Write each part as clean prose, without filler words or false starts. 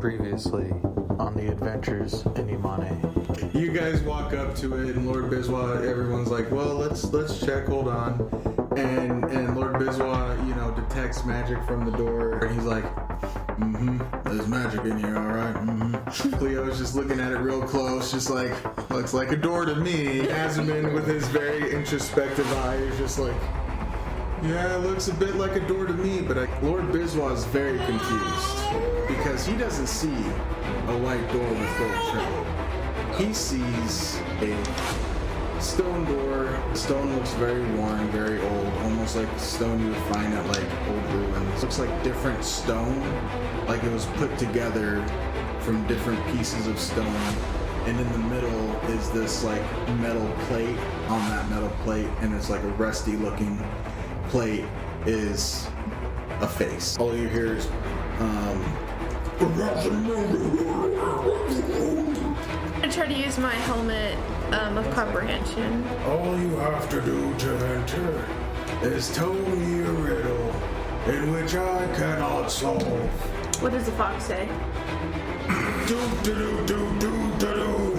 Previously on the adventures in Emane. You guys walk up to it, and Lord Biswa, everyone's like, well, let's check, hold on. And Lord Biswa, detects magic from the door, and he's like, there's magic in here, alright, Cleo's just looking at it real close, just like, looks like a door to me. Azimon, with his very introspective eye, is just like, yeah, it looks a bit like a door to me, but Lord Biswa is very confused, because he doesn't see a white door with gold trim. He sees a stone door. The stone looks very worn, very old, almost like stone you would find at like old ruins. Looks like different stone, like it was put together from different pieces of stone. And in the middle is this like metal plate. On that metal plate, and it's like a rusty looking plate, is a face. All you hear is I try to use my helmet of comprehension. all you have to do to enter is tell me a riddle in which I cannot solve. What does the fox say?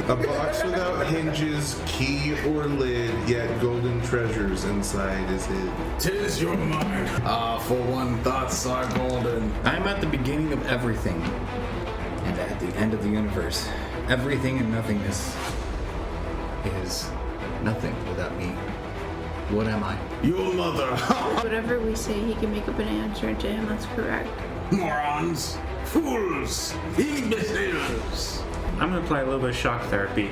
A box without hinges, key or lid, yet golden treasures inside is hid. 'Tis your mind. For one, thoughts are golden. I'm at the beginning of everything, and at the end of the universe. Everything and nothingness is nothing without me. What am I? Your mother. Whatever we say, he can make up an answer to him. That's correct. Morons. Fools. Imbeciles. I'm going to apply a little bit of shock therapy,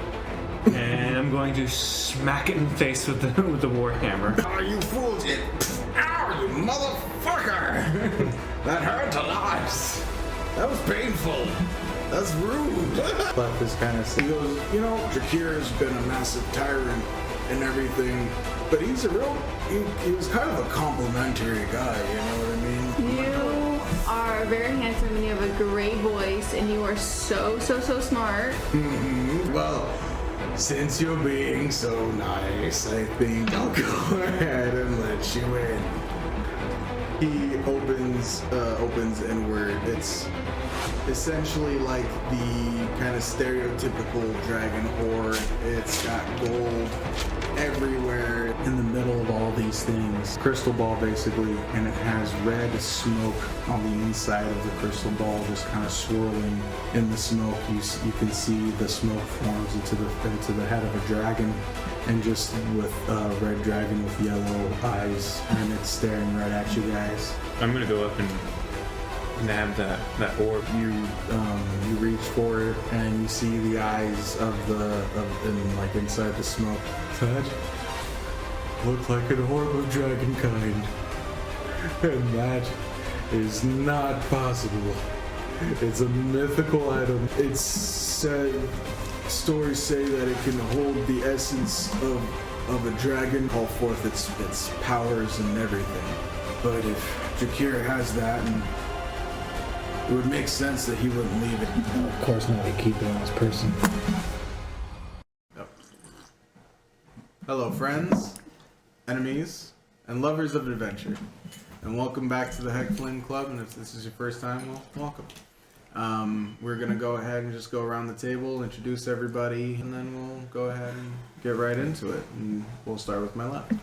and I'm going to smack it in the face with the warhammer. Are you fools? Ow, you motherfucker. That hurt a lot. That was painful. That's rude. Clef is kind of He goes, Drakir's been a massive tyrant and everything, but he's he was kind of a complimentary guy, you know what I mean? You are very handsome and you have a great voice and you are so smart. Well, since you're being so nice, I think I'll go ahead and let you in. He opens inward. It's essentially like the kind of stereotypical dragon horde. It's got gold everywhere in the middle of all these things. Crystal ball basically, and it has red smoke on the inside of the crystal ball, just kind of swirling in the smoke. You can see the smoke forms into the head of a dragon, and just with red dragon with yellow eyes, and it's staring right at you guys. I'm going to go up and nab that orb. You reach for it and you see the eyes of inside the smoke. That look like an orb of dragonkind, and that is not possible. It's a mythical item. It's stories say that it can hold the essence of a dragon, call forth its powers and everything. But if Drakir has that, and it would make sense that he wouldn't leave it. of course not. He keep it on his person. Yep. Hello, friends, enemies, and lovers of adventure, and welcome back to the Heck Flame Club. And if this is your first time, well, welcome. We're gonna go ahead and just go around the table, introduce everybody, and then we'll go ahead and get right into it. And we'll start with my left.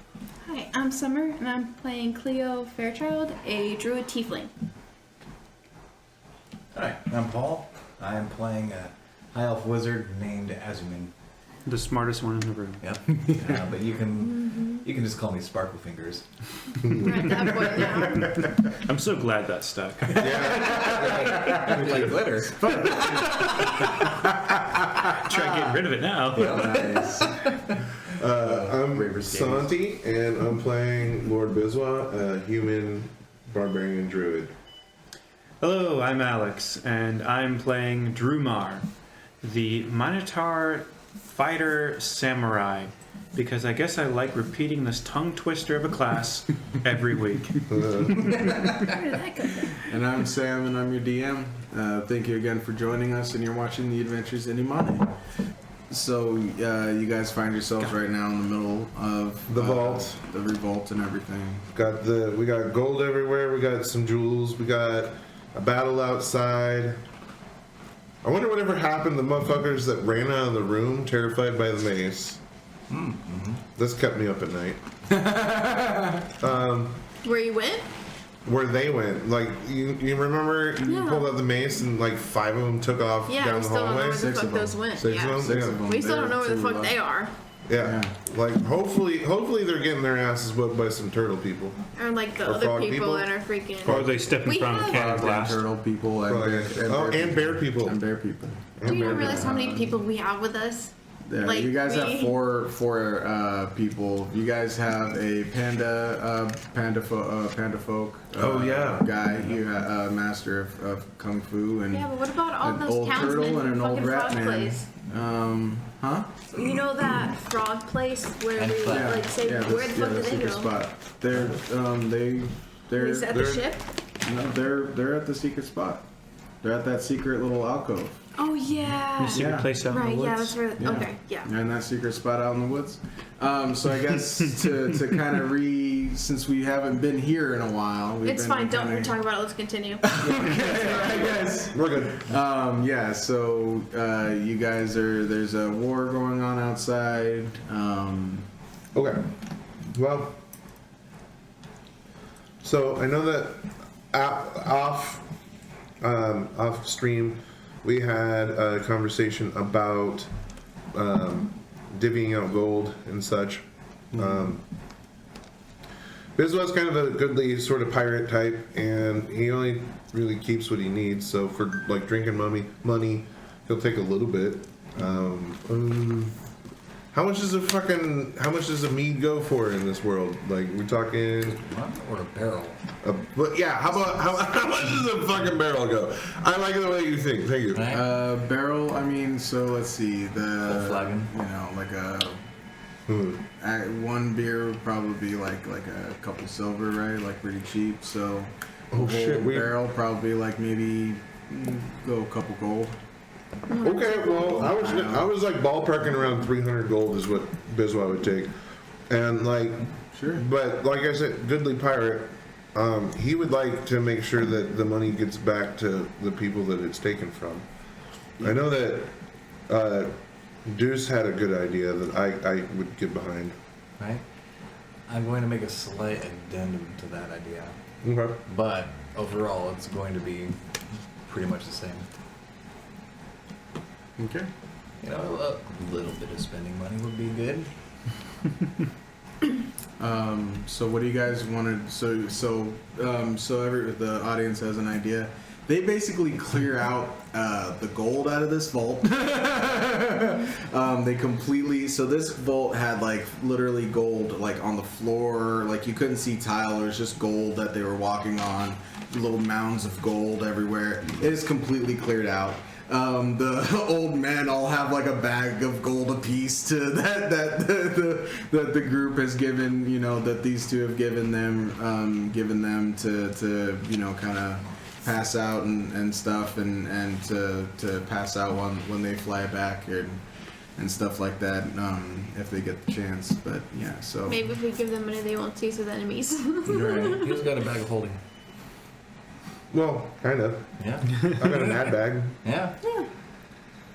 Hi, I'm Summer and I'm playing Cleo Fairchild, a druid tiefling. Hi, I'm Paul. I am playing a high elf wizard named Azimon. The smartest one in the room. Yep. But you can just call me Sparkle Fingers. We're at that point now. I'm so glad that stuck. Like glitter. Try getting rid of it now. Nice. I'm Santi, and I'm playing Lord Biswa, a human barbarian druid. Hello, I'm Alex, and I'm playing Drumar, the Minotaur fighter samurai, because I guess I like repeating this tongue twister of a class every week. Where did that go from? And I'm Sam, and I'm your DM. Thank you again for joining us, and you're watching the Adventures in Emane. So, you guys find yourselves right now in the middle of The vault. the revolt, and everything. We got gold everywhere. We got some jewels. We got a battle outside. I wonder whatever happened to the motherfuckers that ran out of the room terrified by the mace. Mm-hmm. This kept me up at night. Where you went? Where they went. Like, you remember you pulled out the mace and like 5 of them took off down the hallway? We still don't know where the fuck those went. Six of them? We still don't know where the fuck they are. Yeah. Like, hopefully they're getting their asses whipped by some turtle people. Or like the Or other frog people people? that are freaking. Or they step in We front of the have- cannon And blast. turtle people And bear people. And bear people. Do you not realize how many people we have with us? Yeah, Like you guys me. have four people. You guys have a panda folk. Guy. You have a master of kung fu and Yeah, but what about all an those old townsmen turtle and from an old fucking rat Frog man. Place? Huh? You know that frog place where And we flat. like say where the fuck did they secret go? spot. They're Is at the they're ship? no, they're at the secret spot. They're at that secret little alcove. Oh yeah. The secret Yeah. place out in Right, the woods. yeah, that's where. Yeah. Okay, yeah. And that secret spot out in the woods. So I guess to kind of since we haven't been here in a while. It's fine. Don't talk about it. Let's continue. I guess. We're good. Yeah. So you guys there's a war going on outside. Okay. Well, so I know that off stream we had a conversation about divvying out gold and such. Biswa's kind of a goodly sort of pirate type, and he only really keeps what he needs. So for like drinking money, he'll take a little bit. How much does a mead go for in this world? Like, we're talking, Or a barrel. but yeah, how much does a fucking barrel go? I like the way you think. Thank you. Right? Barrel. I mean, so let's see. Full flagon? You know, like one beer would probably be like a couple silver, right? Like pretty cheap. So Oh, shit, we- barrel probably like maybe go a couple gold. Okay, well, I was like ballparking around 300 gold is what Biswa would take, and like, Sure. but like I said, goodly pirate. He would like to make sure that the money gets back to the people that it's taken from. I know that Deuce had a good idea that I would get behind. Right? I'm going to make a slight addendum to that idea. Okay. But overall, it's going to be pretty much the same. Okay. You know, a little bit of spending money would be good. So what do you guys wanted? So the audience has an idea. They basically clear out the gold out of this vault. They completely. So this vault had like literally gold like on the floor. Like you couldn't see tile. It was just gold that they were walking on. Little mounds of gold everywhere. It is completely cleared out. The old men all have like a bag of gold apiece to that the group has given, you know, that these two have given them to you know, kind of pass out and stuff and to pass out when they fly back and stuff like that, if they get the chance. But yeah, so Maybe if we give them money, they won't tease with enemies. right. Who's got a bag of holding? Well, kind of. Yeah. I got an ad bag. Yeah.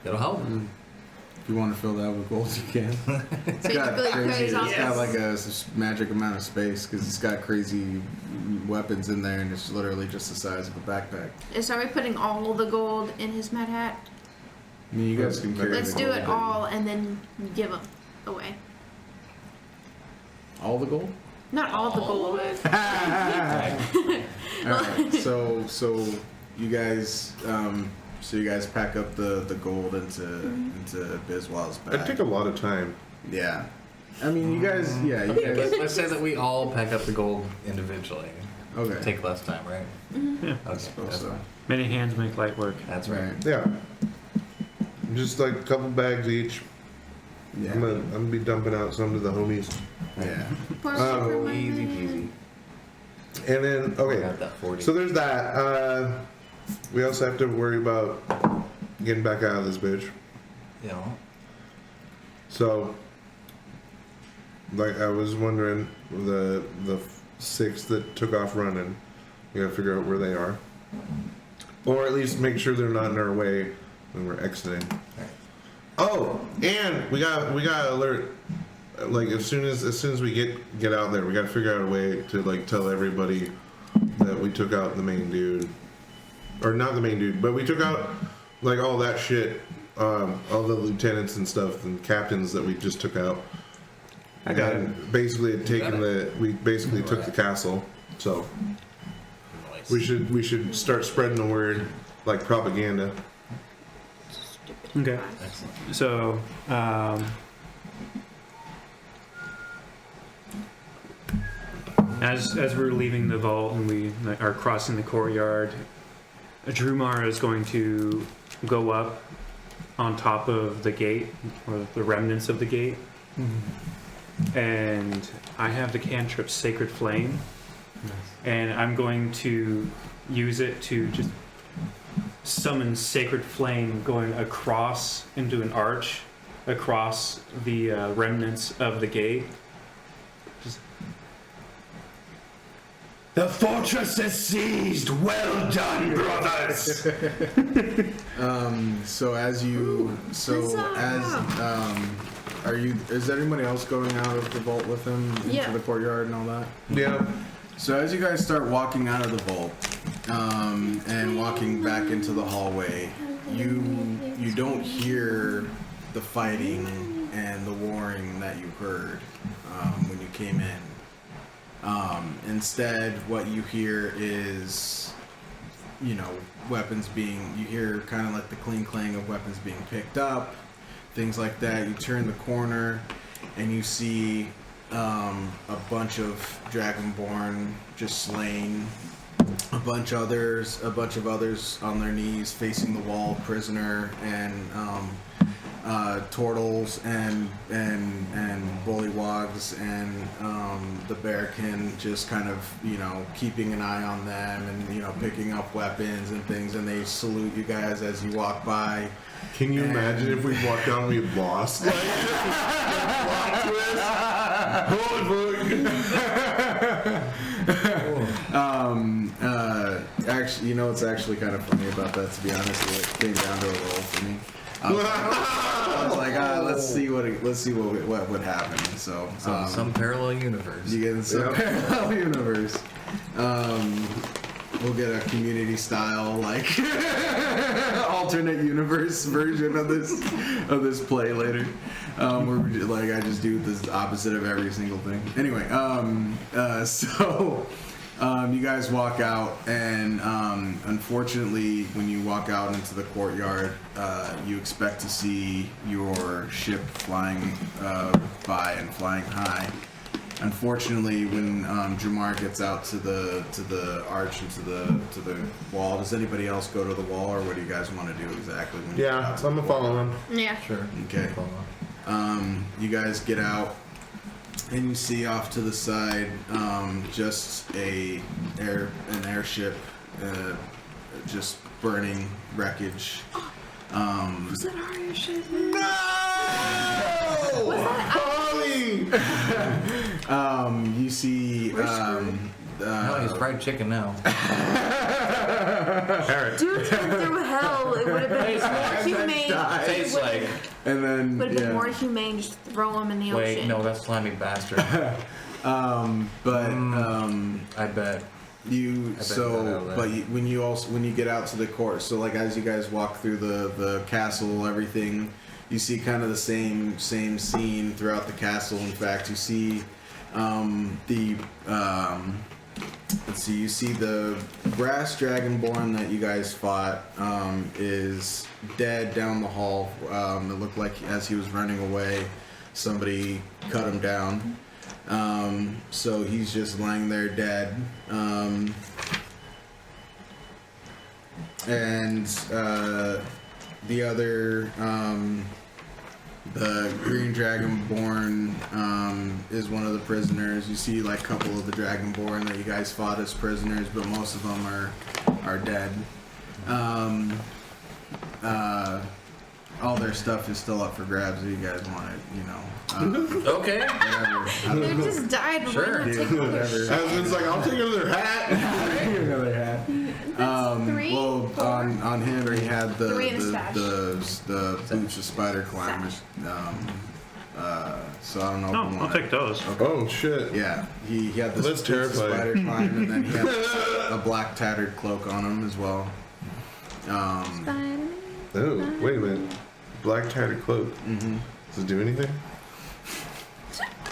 It'll help. If you want to fill that with gold, you can. It's So you got really crazy. crazy It's got off. like a magic amount of space because it's got crazy weapons in there, and it's literally just the size of a backpack. So are we putting all the gold in his mad hat? I mean, you guys can carry. Let's the do gold, it but- all and then give them away. All the gold. Not all the gold. All right. So you guys, pack up the gold into Biswal's bag. It'd take a lot of time. Yeah. I mean, you guys. Yeah. You Okay, guys. let's say that we all pack up the gold individually. Okay. Take less time, right? Yeah. Okay, suppose that's so. fine. Many hands make light work. That's right. Right. Yeah. Just like a couple bags each. Yeah. I'm gonna be dumping out some to the homies. Yeah. Poor for my Easy man. peasy. And then, okay. Got that 40. So there's that. We also have to worry about getting back out of this bitch. You know, So, like, I was wondering, the 6 that took off running, we gotta figure out where they are, or at least make sure they're not in our way when we're exiting. Oh, and we got alert. Like as soon as we get out there, we got to figure out a way to like tell everybody that we took out the main dude, or not the main dude, but we took out like all that shit, all the lieutenants and stuff and captains that we just took out. I got it. And basically had taken we basically took the castle, so we should start spreading the word like propaganda. Okay. So, as we're leaving the vault and we are crossing the courtyard, Drumar is going to go up on top of the gate, or the remnants of the gate. And I have the cantrip Sacred Flame, and I'm going to use it to just summon Sacred Flame going across into an arch across the remnants of the gate. Just, the fortress is seized! Well done, brothers! Is anybody else going out of the vault with him into the courtyard and all that? Yeah. So as you guys start walking out of the vault and walking back into the hallway, you don't hear the fighting and the warring that you heard when you came in. Instead, what you hear is, weapons being. You hear kind of like the clang of weapons being picked up, things like that. You turn the corner and you see a bunch of Dragonborn just slain, a bunch of others on their knees facing the wall, prisoner, and turtles and bullywogs and the bearkin just kind of keeping an eye on them and picking up weapons and things, and they salute you guys as you walk by. Can you imagine if we walked down and we lost? Like, plot twist. Actually, it's actually kind of funny about that, to be honest. It came down to a roll for me. I was like, let's see what would happen. So some parallel universe. You get in some parallel universe. We'll get a community style like alternate universe version of this play later. Where I just do the opposite of every single thing. Anyway, you guys walk out, and unfortunately, when you walk out into the courtyard, you expect to see your ship flying by and flying high. Unfortunately, when Jamar gets out to the arch and to the wall, does anybody else go to the wall, or what do you guys want to do exactly? When yeah, so I'm gonna follow him. Yeah. Sure. Okay. You guys get out, and you see off to the side just an airship, just burning wreckage. Was that our airship? No! Holly! You see. No, he's fried chicken now. Dude went through hell. It would have been more humane. Tastes like. And then Would have been more humane just to throw him in the Wait, ocean. no, that's slimy bastard. I bet. When you get out to the court, so like as you guys walk through the castle, everything, you see kind of the same scene throughout the castle. In fact, you see you see the brass dragonborn that you guys fought is dead down the hall. It looked like as he was running away, somebody cut him down. So he's just lying there dead. And the other, the green dragonborn is one of the prisoners. You see like a couple of the dragonborn that you guys fought as prisoners, but most of them are dead. All their stuff is still up for grabs if you guys want it, Okay. Whatever. They just died. Sure. Why not take Whatever. It's like, I'll take another hat. Another hat. Three? Well, Four? on him he had the Three and a stash. the boots of spider climbers. So I don't know. No, if you I'll wanna- take those. Oh shit. Yeah, he had this That's boots of terrifying. spider climb, and then he had a black tattered cloak on him as well. Spider-Man. Oh, wait a minute. Black tattered cloak. Mm-hmm. Does it do anything?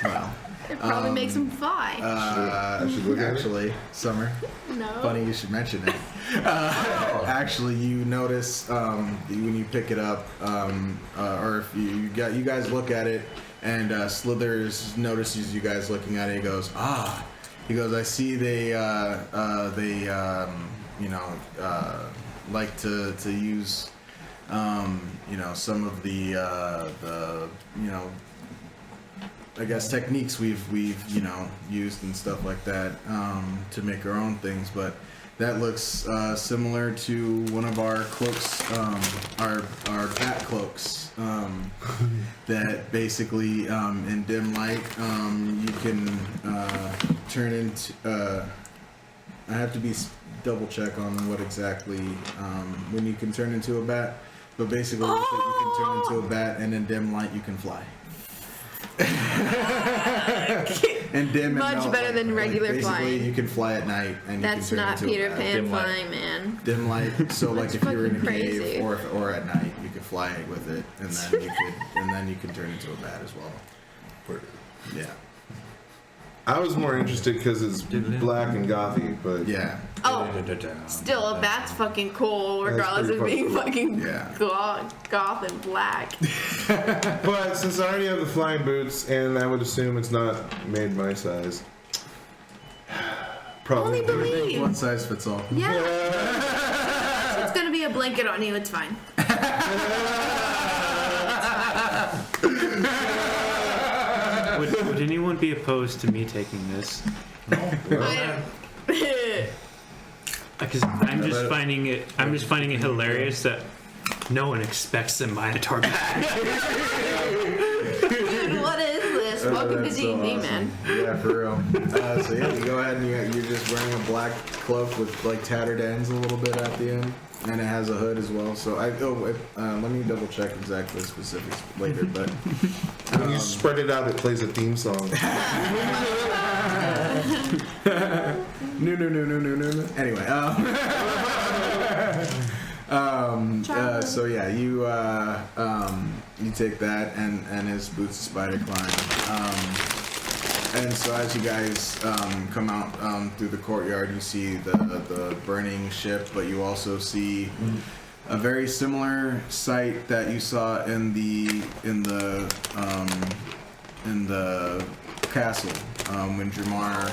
Wow. It probably makes him fly. I should look at it. Actually, Summer. no. Funny you should mention it. Actually, you notice when you pick it up, or if you guys look at it, and Slithers notices you guys looking at it. He goes, He goes, I see they like to use some of the I guess techniques we've used and stuff like that to make our own things, but that looks similar to one of our cloaks, our bat cloaks. That basically in dim light you can turn into. I have to be double check on what exactly when you can turn into a bat, but basically you can turn into a bat, and in dim light you can fly. And dim Much and no, better than regular basically flying. you can fly at night, and That's you can turn not into Peter a bat. Pan Dim light. flying, man. Dim light. So like That's if you were in a fucking cave crazy. or at night, you could fly with it, and then you could turn into a bat as well. Yeah. I was more interested because it's black and gothy, but Yeah. Oh, still, a bat's fucking cool, regardless pretty of being fucking Yeah. goth and black. But since I already have the flying boots, and I would assume it's not made my size, probably. Only believe. One size fits all. Yeah. So it's gonna be a blanket on you. It's fine. Would anyone be opposed to me taking this? Because I'm just finding it hilarious that no one expects the Minotaur back. Dude, what is this? Welcome to That's D&D, so awesome. man. Yeah, for real. So yeah, you go ahead and you're just wearing a black cloak with like tattered ends a little bit at the end, and it has a hood as well. So let me double check exactly the specifics later, but When you spread it out, it plays a theme song. no. Anyway, so yeah, you take that and his boots of spider climb. And so as you guys come out through the courtyard, you see the burning ship, but you also see a very similar sight that you saw in the castle when Dramar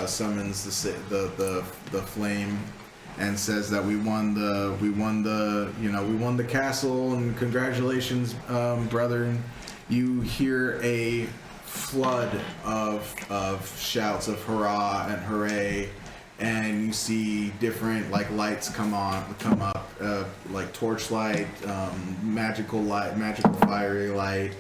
summons the flame and says that we won the castle, and congratulations, brethren. You hear a flood of shouts of hurrah and hooray, and you see different like lights come up, like torchlight, magical fiery light,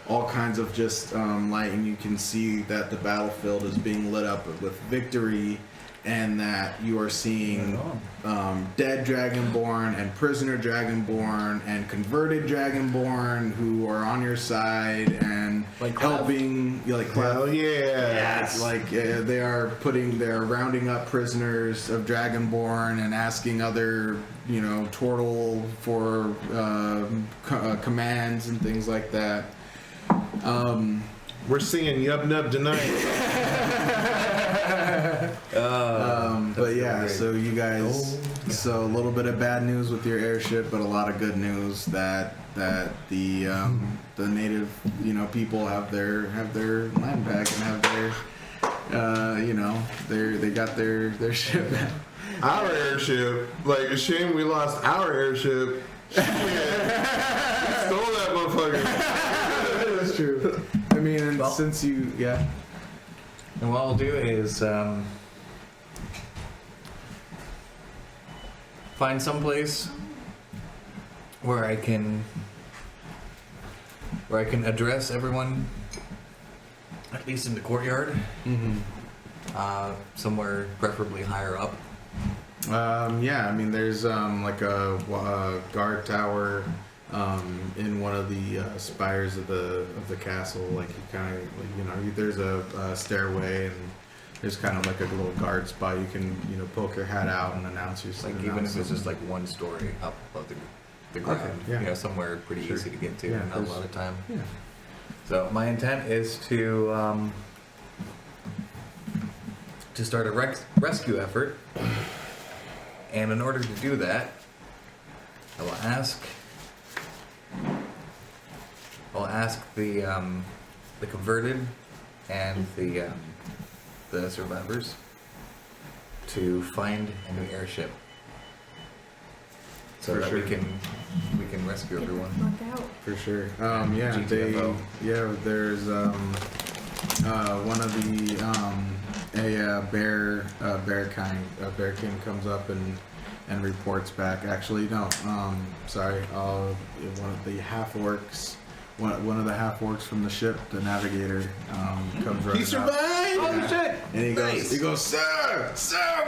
all kinds of just light, and you can see that the battlefield is being lit up with victory, and that you are seeing dead Dragonborn and prisoner Dragonborn and converted Dragonborn who are on your side and helping, Hell yeah! they're rounding up prisoners of Dragonborn and asking other Tortle for commands and things like that. We're singing Yub Nub tonight. But yeah, so you guys, so a little bit of bad news with your airship, but a lot of good news that the native people have their land back and have their they got their ship back. Our airship, like a shame we lost our airship. Shit. We stole that motherfucker. That's true. I mean, since you And what I'll do is find some place where I can address everyone, at least in the courtyard. Somewhere preferably higher up, Yeah, I mean, there's like a guard tower in one of the spires of the castle. Like you kind of, there's a stairway and there's kind of like a little guard spot. You can poke your hat out and announce yourself. Like even if it's just like one story up above the ground, Okay, yeah. Somewhere pretty Sure. easy to get to, Yeah, and not a there's- lot of time. Yeah. So my intent is to start a rescue effort, and in order to do that, I will ask the converted and the survivors to find a new airship, so For that sure. we can rescue everyone. Look out. For sure. GTFO. There's one of the bear king comes up and reports back. Actually, no. Sorry. One of the half orcs. One of the half orcs from the ship, the navigator, comes running. He survived. Oh shit! And he Nice. goes, sir,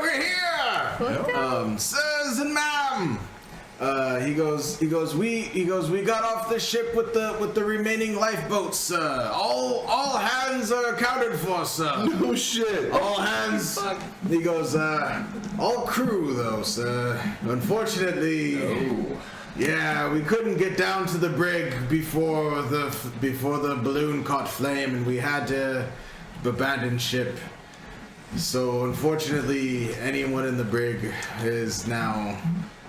we're here. Look out. Sirs and ma'am. He goes, we got off the ship with the remaining lifeboats, sir. All hands are accounted for, sir. No shit. All hands. He goes, all crew though, sir. Unfortunately, yeah, we couldn't get down to the brig before the balloon caught flame, and we had to abandon ship. So unfortunately, anyone in the brig is now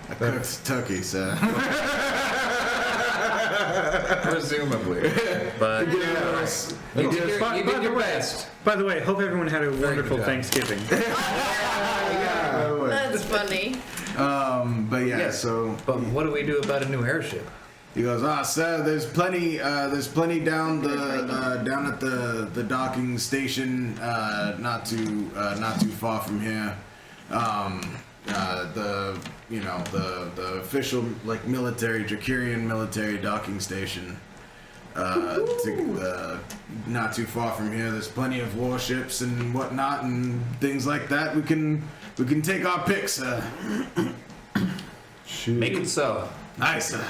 a cooked turkey, sir. Presumably, but you did your best. By the way, hope everyone had a wonderful job. Thanksgiving. That's funny. But yeah, Yes. so But what do we do about a new airship? he goes, sir, there's plenty down at the docking station, not too far from here. The official military Jakirian military docking station. Not too far from here. There's plenty of warships and whatnot and things like that. We can take our picks, sir. Shoot. Make it so. Nice, sir.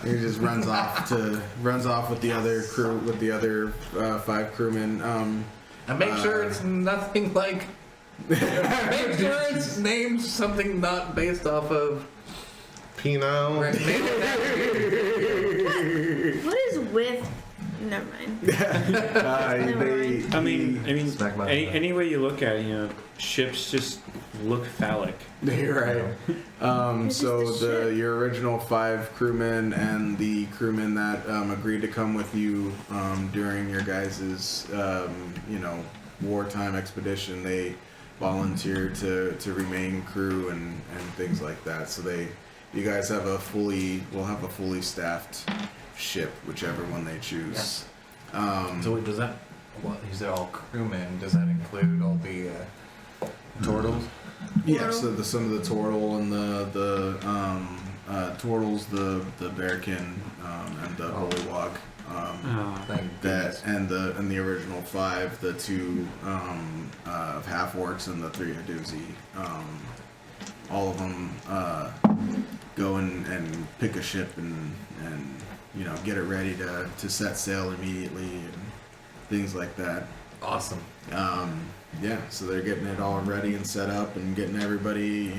He just runs off with the other crew, with the other 5 crewmen. And make sure it's nothing like. Make sure it's named something not based off of. Penile. Right, What is with? Never mind. I mean, Smack my any way you look at it, ships just look phallic. You're right. It's So just a ship. your original 5 crewmen and the crewmen that agreed to come with you during your guys' wartime expedition, they volunteered to remain crew and things like that. So you guys will have a fully staffed ship, whichever one they choose. So wait, does that? Well, these are all crewmen. Does that include all the turtles? Yeah, so some of the turtle and the turtles, the bearkin, and the bullywog. Thank That goodness. and the original 5, the 2 half orcs and the 3 Aduzi, all of them go and pick a ship and get it ready to set sail immediately and things like that. Awesome. Yeah, so they're getting it all ready and set up and getting everybody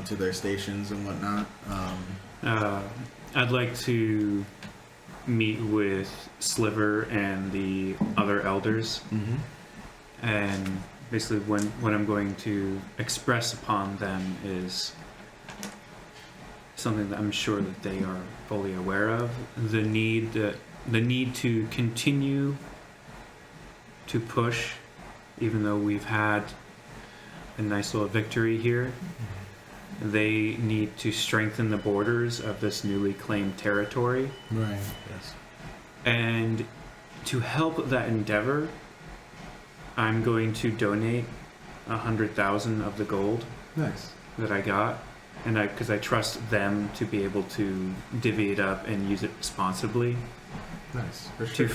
to their stations and whatnot. I'd like to meet with Sliver and the other elders, and basically what I'm going to express upon them is something that I'm sure that they are fully aware of: the need to continue to push, even though we've had a nice little victory here. They need to strengthen the borders of this newly claimed territory. Right. Yes. And to help that endeavor, I'm going to donate 100,000 of the gold Nice. that I got, and because I trust them to be able to divvy it up and use it responsibly Nice. For to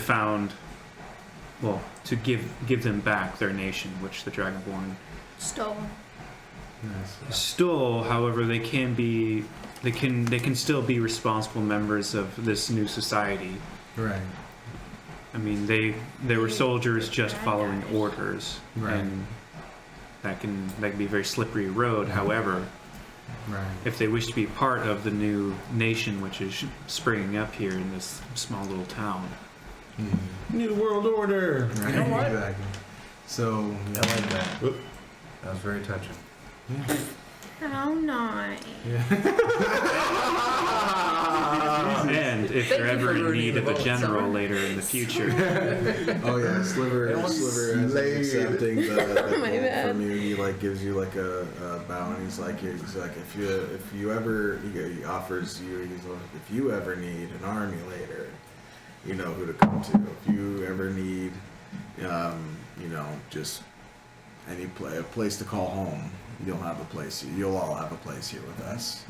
to give them back their nation, which the Dragonborn Stolen. stole. However, they can still be responsible members of this new society. Right. I mean, they were soldiers just following orders, Right. and that can be a very slippery road. However, Right. if they wish to be part of the new nation which is springing up here in this small little town, New world order. Right. You know what? Exactly. So I like that. That was very touching. How nice. and if Thank you're you ever for in ruining need the of a vote, general Summer. later in the future, oh yeah, Sliver as he's accepting the My gold bad. from you, he like gives you like a bow, and he's like if you ever he offers you, he's like, if you ever need an army later, you know who to come to. If you ever need just a place to call home, you'll all have a place here with us.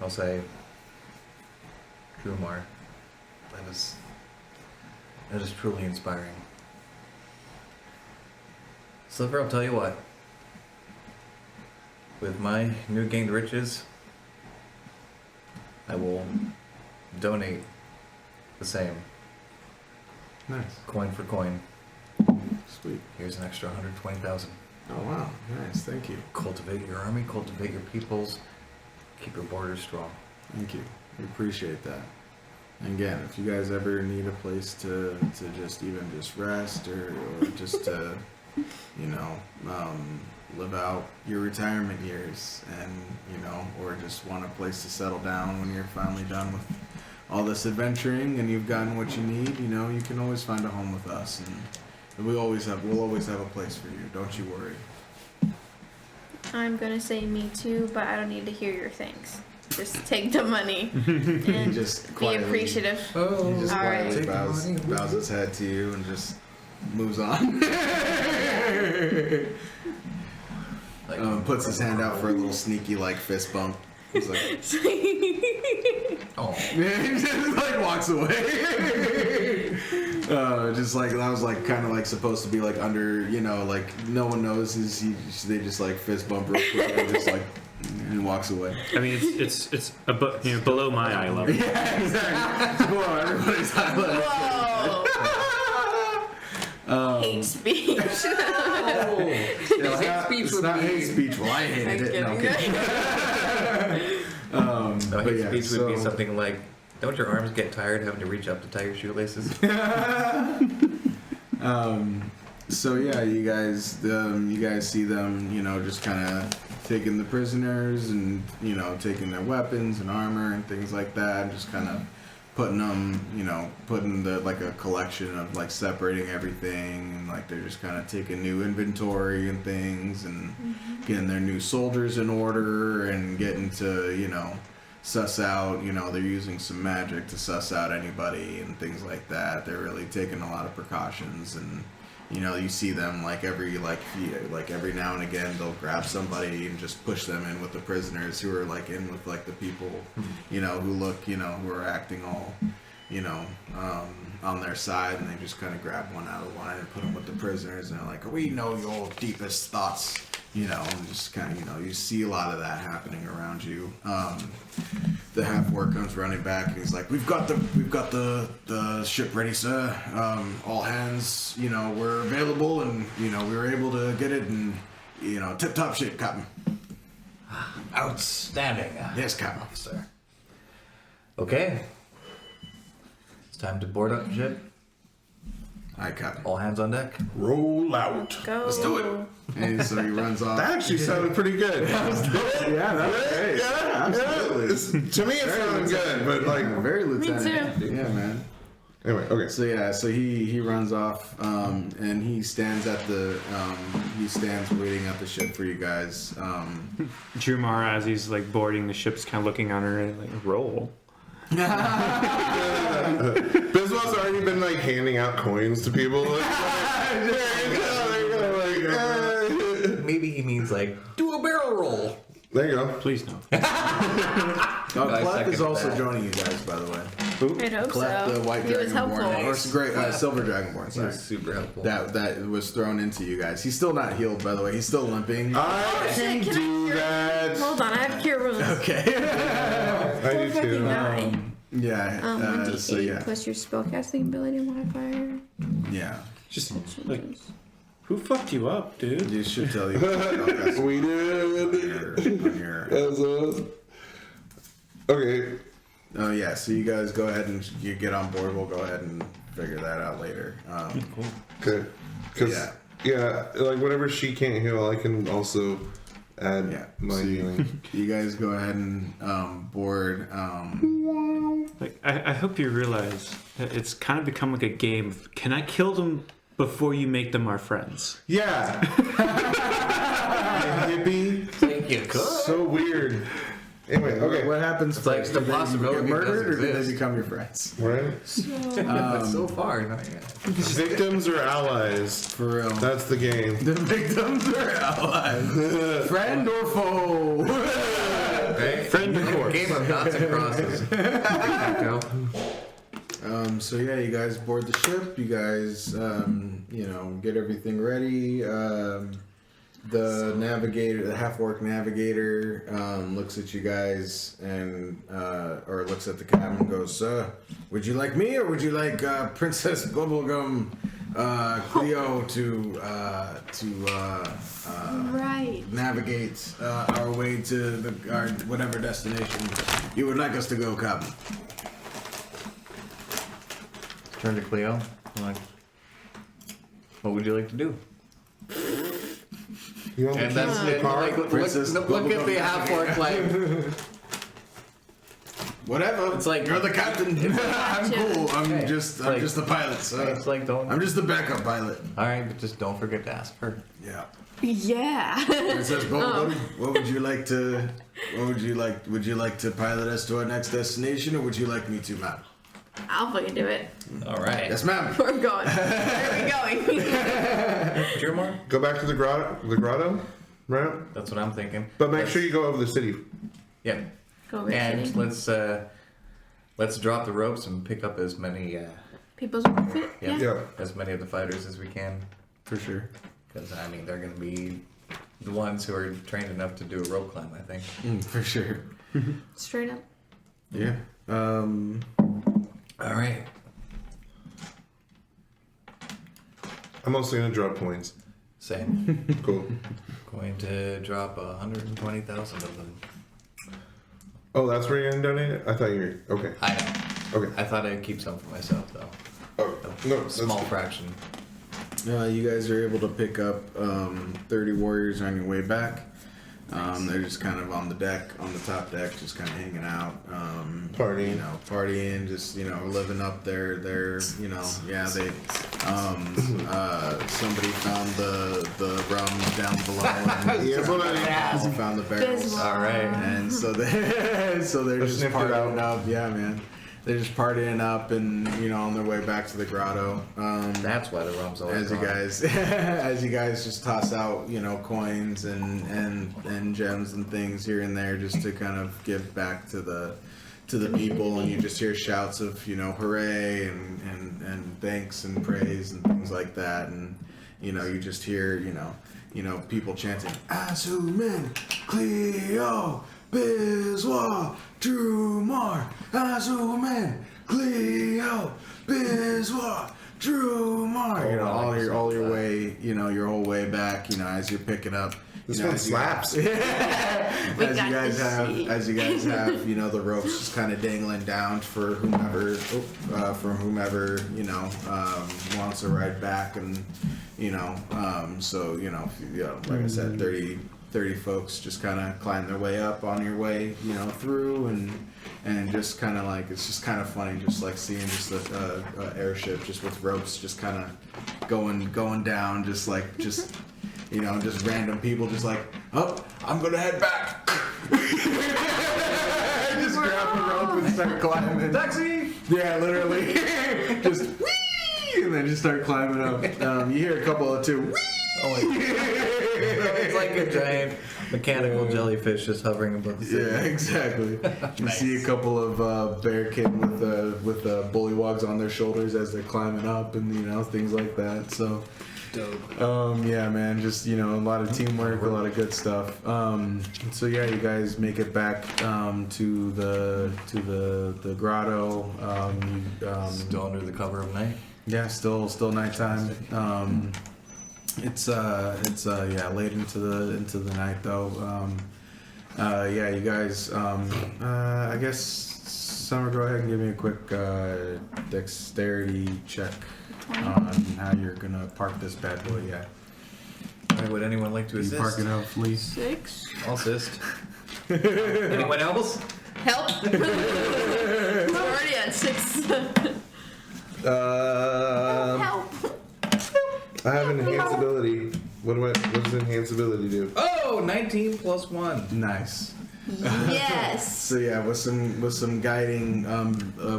I'll say, Drumar, that is truly inspiring. Sliver, I'll tell you what. With my new gained riches, I will donate the same, Nice, coin for coin. sweet. Here's an extra 120,000. Oh wow, nice. Thank you. Cultivate your army, cultivate your peoples, keep your borders strong. Thank you. We appreciate that. And again, if you guys ever need a place to just rest or just to, live out your retirement years and, or just want a place to settle down when you're finally done with all this adventuring and you've gotten what you need, you can always find a home with us. And we'll always have a place for you. Don't you worry. I'm gonna say me too, but I don't need to hear your thanks. Just take the money and just be quietly- appreciative. Oh, He just All right. quietly Take the money. bows his head to you and just moves on. Puts his hand out for a little sneaky fist bump. He's like, Oh, he just walks away. That was kind of supposed to be under, no one knows. They just fist bump real quick and just and walks away. I mean, it's below my eye level. Yeah, exactly. Below everybody's eye level. Whoa! Hate speech. It's not hate speech. Well, I hated it. No, I'm kidding. no, But his yeah, speech would be so- something like, "Don't your arms get tired having to reach up to tie your shoelaces?" So yeah, you guys see them, just kind of taking the prisoners and taking their weapons and armor and things like that, and just kind of putting them, putting the a collection of separating everything, and they're just kind of taking new inventory and things and getting their new soldiers in order and getting to suss out, they're using some magic to suss out anybody and things like that. They're really taking a lot of precautions, and you see them every every now and again they'll grab somebody and just push them in with the prisoners who are in with the people who look who are acting all on their side, and they just kind of grab one out of line and put them with the prisoners, and they're like, we know your deepest thoughts, and just kind of you see a lot of that happening around you. The half-orc comes running back and he's like, we've got the ship ready, sir. All hands, we're available, and we were able to get it, and tip-top shape, Captain. Outstanding. Yes, Captain. Officer. Okay. It's time to board up the ship. Aye, Captain. All hands on deck. Roll out. Go. Let's do it. And so he runs off. That actually sounded pretty good. Yeah, that was great. Yeah, Absolutely. to me, it sounded good, but Very lieutenant. too. Yeah, man. anyway, okay. So he runs off, and he stands waiting at the ship for you guys. Drumar, as he's boarding the ship's kind of looking on her roll. Biswell's already been handing out coins to people. Maybe he means do a barrel roll. There you go. Please no. Clef second is also that. joining you guys, by the way. I'd hope collect so. the white He was helpful. dragonborn, or great silver dragonborn. He Sorry, was super helpful. that was thrown into you guys. He's still not healed, by the way. He's still limping. I can Shit, do that. Hold on, I have cure wounds. Okay. I do Fucking too. die. Yeah. 1d8 So yeah. plus your spellcasting ability modifier. Yeah. Just like, who fucked you up, dude? You should tell you. We did. on your That's us. Okay. Oh yeah, so you guys go ahead and you get on board. We'll go ahead and figure that out later. Okay. Because like whenever she can't heal, I can also add Yeah. my So healing. you guys go ahead and board. Like, I hope you realize that it's kind of become like a game. Can I kill them before you make them our friends? Yeah. Hippie. Think you could. So weird. Anyway, okay. What happens? like first? the Do they possibility get murdered, or does do they exist. become your friends? Right? But so far, not yet. Victims or allies? For real. That's the game. The victims are allies. Friend or foe? Right? Friend of course. Game of knots and crosses. So yeah, you guys board the ship. You guys, get everything ready. The navigator, the half-orc navigator, looks at you guys and or looks at the cabin and goes, would you like me or would you like Princess Bubblegum Cleo to Right. navigate our way to our whatever destination you would like us to go, Captain? Turn to Cleo. I'm like, what would you like to do? You want And the that's keys to the it. car? Like, look at the half-orc like. Whatever. It's like- you're the captain. I'm cool. I'm just the pilot. So It's like don't. I'm just the backup pilot. All right, but just don't forget to ask her. Yeah. Yeah. Princess Bubblegum, what would you like to? What would you like? Would you like to pilot us to our next destination, or would you like me to, ma'am? I'll fucking do it. All right. Yes, ma'am. Where I'm going. Where are we going? Drumar? Go back to the grotto, right? That's what I'm thinking. But make sure you go over the city. Yeah. Go over And city. let's drop the ropes and pick up as many People's outfit. yeah, Yeah. as many of the fighters as we can, For sure. because I mean they're going to be the ones who are trained enough to do a rope climb. I think. For sure. Straight up. Yeah. All right. I'm also gonna drop coins. Same. Cool. Going to drop 120,000 of them. Oh, that's where you're gonna donate it? I thought you were okay. I know. Okay. I thought I'd keep some for myself though. Oh no, A that's small fraction. You guys are able to pick up 30 warriors on your way back. They're just kind of on the deck, on the top deck, just kind of hanging out, Partying. partying, just living up their, yeah. They, somebody found the rum down below. And Yeah, buddy. someone found the barrels, Bismarck. All right. and so they're just sniffed it partying out. up. Yeah, man. They're just partying up and on their way back to the grotto. That's why the rum's always As you gone. as you guys just toss out, coins and gems and things here and there, just to kind of give back to the people, and you just hear shouts of hooray and thanks and praise and things like that, and you just hear people chanting Asumen, Cleo, Biswa, Drumar, Asumen, Cleo, Biswa, Drumar. All your way, your whole way back. As you're picking up. This one slaps. We As got you guys the have, sheet. the ropes just kind of dangling down for whomever, wants to ride back, and like I said, 30 folks just kind of climb their way up on your way, through, and just kind of like, it's just kind of funny, just like seeing just a airship just with ropes just kind of going down, just random people just like, oh, I'm gonna head back. Just grab the rope and start climbing. Taxi! Yeah, literally. Just whee! And then just start climbing up. You hear a couple of two whee! It's like a giant mechanical jellyfish just hovering above the city. Yeah, exactly. You see a couple of bear kid with bullywogs on their shoulders as they're climbing up, and things like that. So, Dope. yeah, man, just a lot of teamwork, a lot of good stuff. So yeah, you guys make it back to the grotto. Still under the cover of night. Yeah, still nighttime. It's late into the night though. Yeah, you guys. I guess Summer, go ahead and give me a quick dexterity check on how you're gonna park this bad boy. Yeah. Alright, would anyone like to You assist? park it up, please. 6. I'll assist. Anyone else? Help. We're already at 6. Help. I have enhanced ability. What does enhanced ability do? Oh, 19 plus 1. Nice. Yes. So yeah, with some guiding,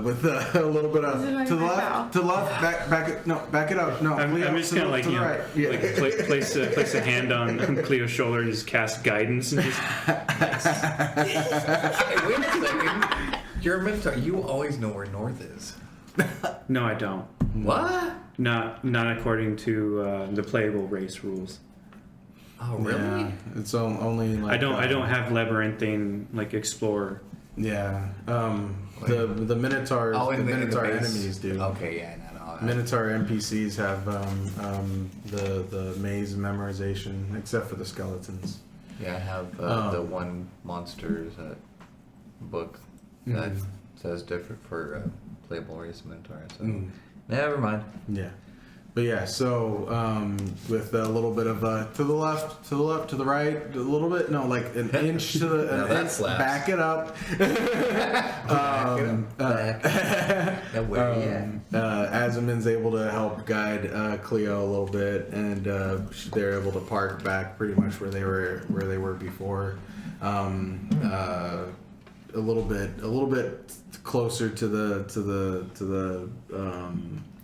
with a little bit of This is my to the left, foul. to the left, back it up. No, I'm Cleo, just to kind of the- like, to the right. Yeah. like place a hand on Cleo's shoulder and just cast guidance and just. Hey, wait a second. You're a Minotaur. You always know where north is. No, I don't. What? Not according to the playable race rules. Oh, really? Yeah, it's only like I don't have labyrinthine like explorer. Yeah, the Minotaurs, Oh, the in the Minotaur base. enemies do. Okay, yeah, no. Minotaur NPCs have the maze memorization, except for the skeletons. Yeah, I have the one monsters book that says different for playable race Minotaur. So never mind. Yeah. But yeah, so with a little bit of to the left, to the right, a little bit, no, like an inch to the Now an that inch, slaps. back it up. Back. Now where you at? Azamin's able to help guide Cleo a little bit, and they're able to park back pretty much where they were before. A little bit closer to the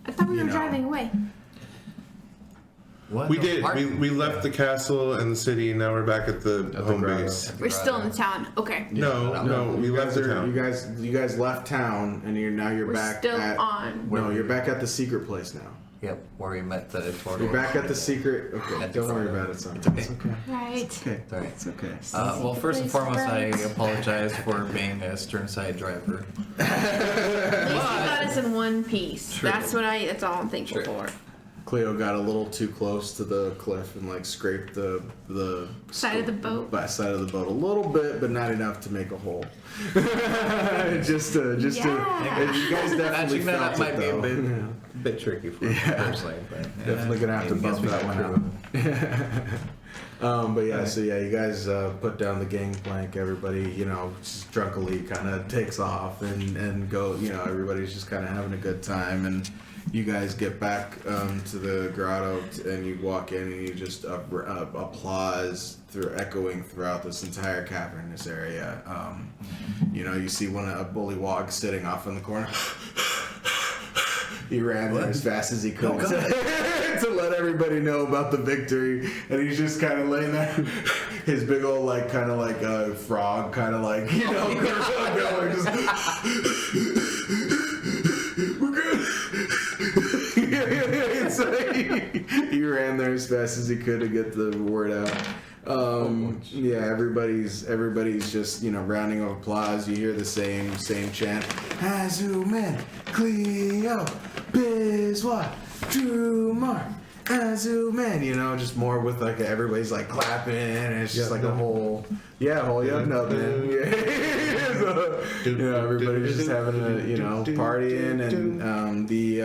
I thought we were you know. driving away. What? We No, did. park- We left the castle and the city, and now we're back at the home grotto. base. We're still in the town. Okay. No, we you left guys the town. you guys left town, and you're We're back still at. on. No, you're back at the secret place now. Yep, where we met the Toro. You're back at the secret. Okay, At the don't worry grotto. about it, son. It's okay. It's okay. Right. It's okay. It's alright. It's okay. Well, first and foremost, I Right. apologize for being a stern side driver. At least you got us in one piece. True. That's all I'm thankful True. for. Cleo got a little too close to the cliff and scraped the Side of the boat. side of the boat a little bit, but not enough to make a hole. just to you guys definitely Imagine that felt might it, be a though. bit tricky for me personally. But, Definitely gonna have to I guess bump we that got one through. out. But yeah, so yeah, you guys put down the gangplank. Everybody, just drunkily kind of takes off and go. Everybody's just kind of having a good time, and you guys get back to the grotto, and you walk in, and you just applause echoing throughout this entire cavernous area. You see a bullywog sitting off in the corner. He ran there as fast as he could to let everybody know about the victory, and he's just kind of laying there, his big old kind of like a frog, kind of like going, just we're good. So he ran there as fast as he could to get the word out. Yeah, everybody's just rounding of applause. You hear the same chant. Azuman, Cleo, Biswa, Drumar, Azuman. Just more with everybody's clapping, and it's just a whole yum nothing. Yeah, everybody's just having a partying, and the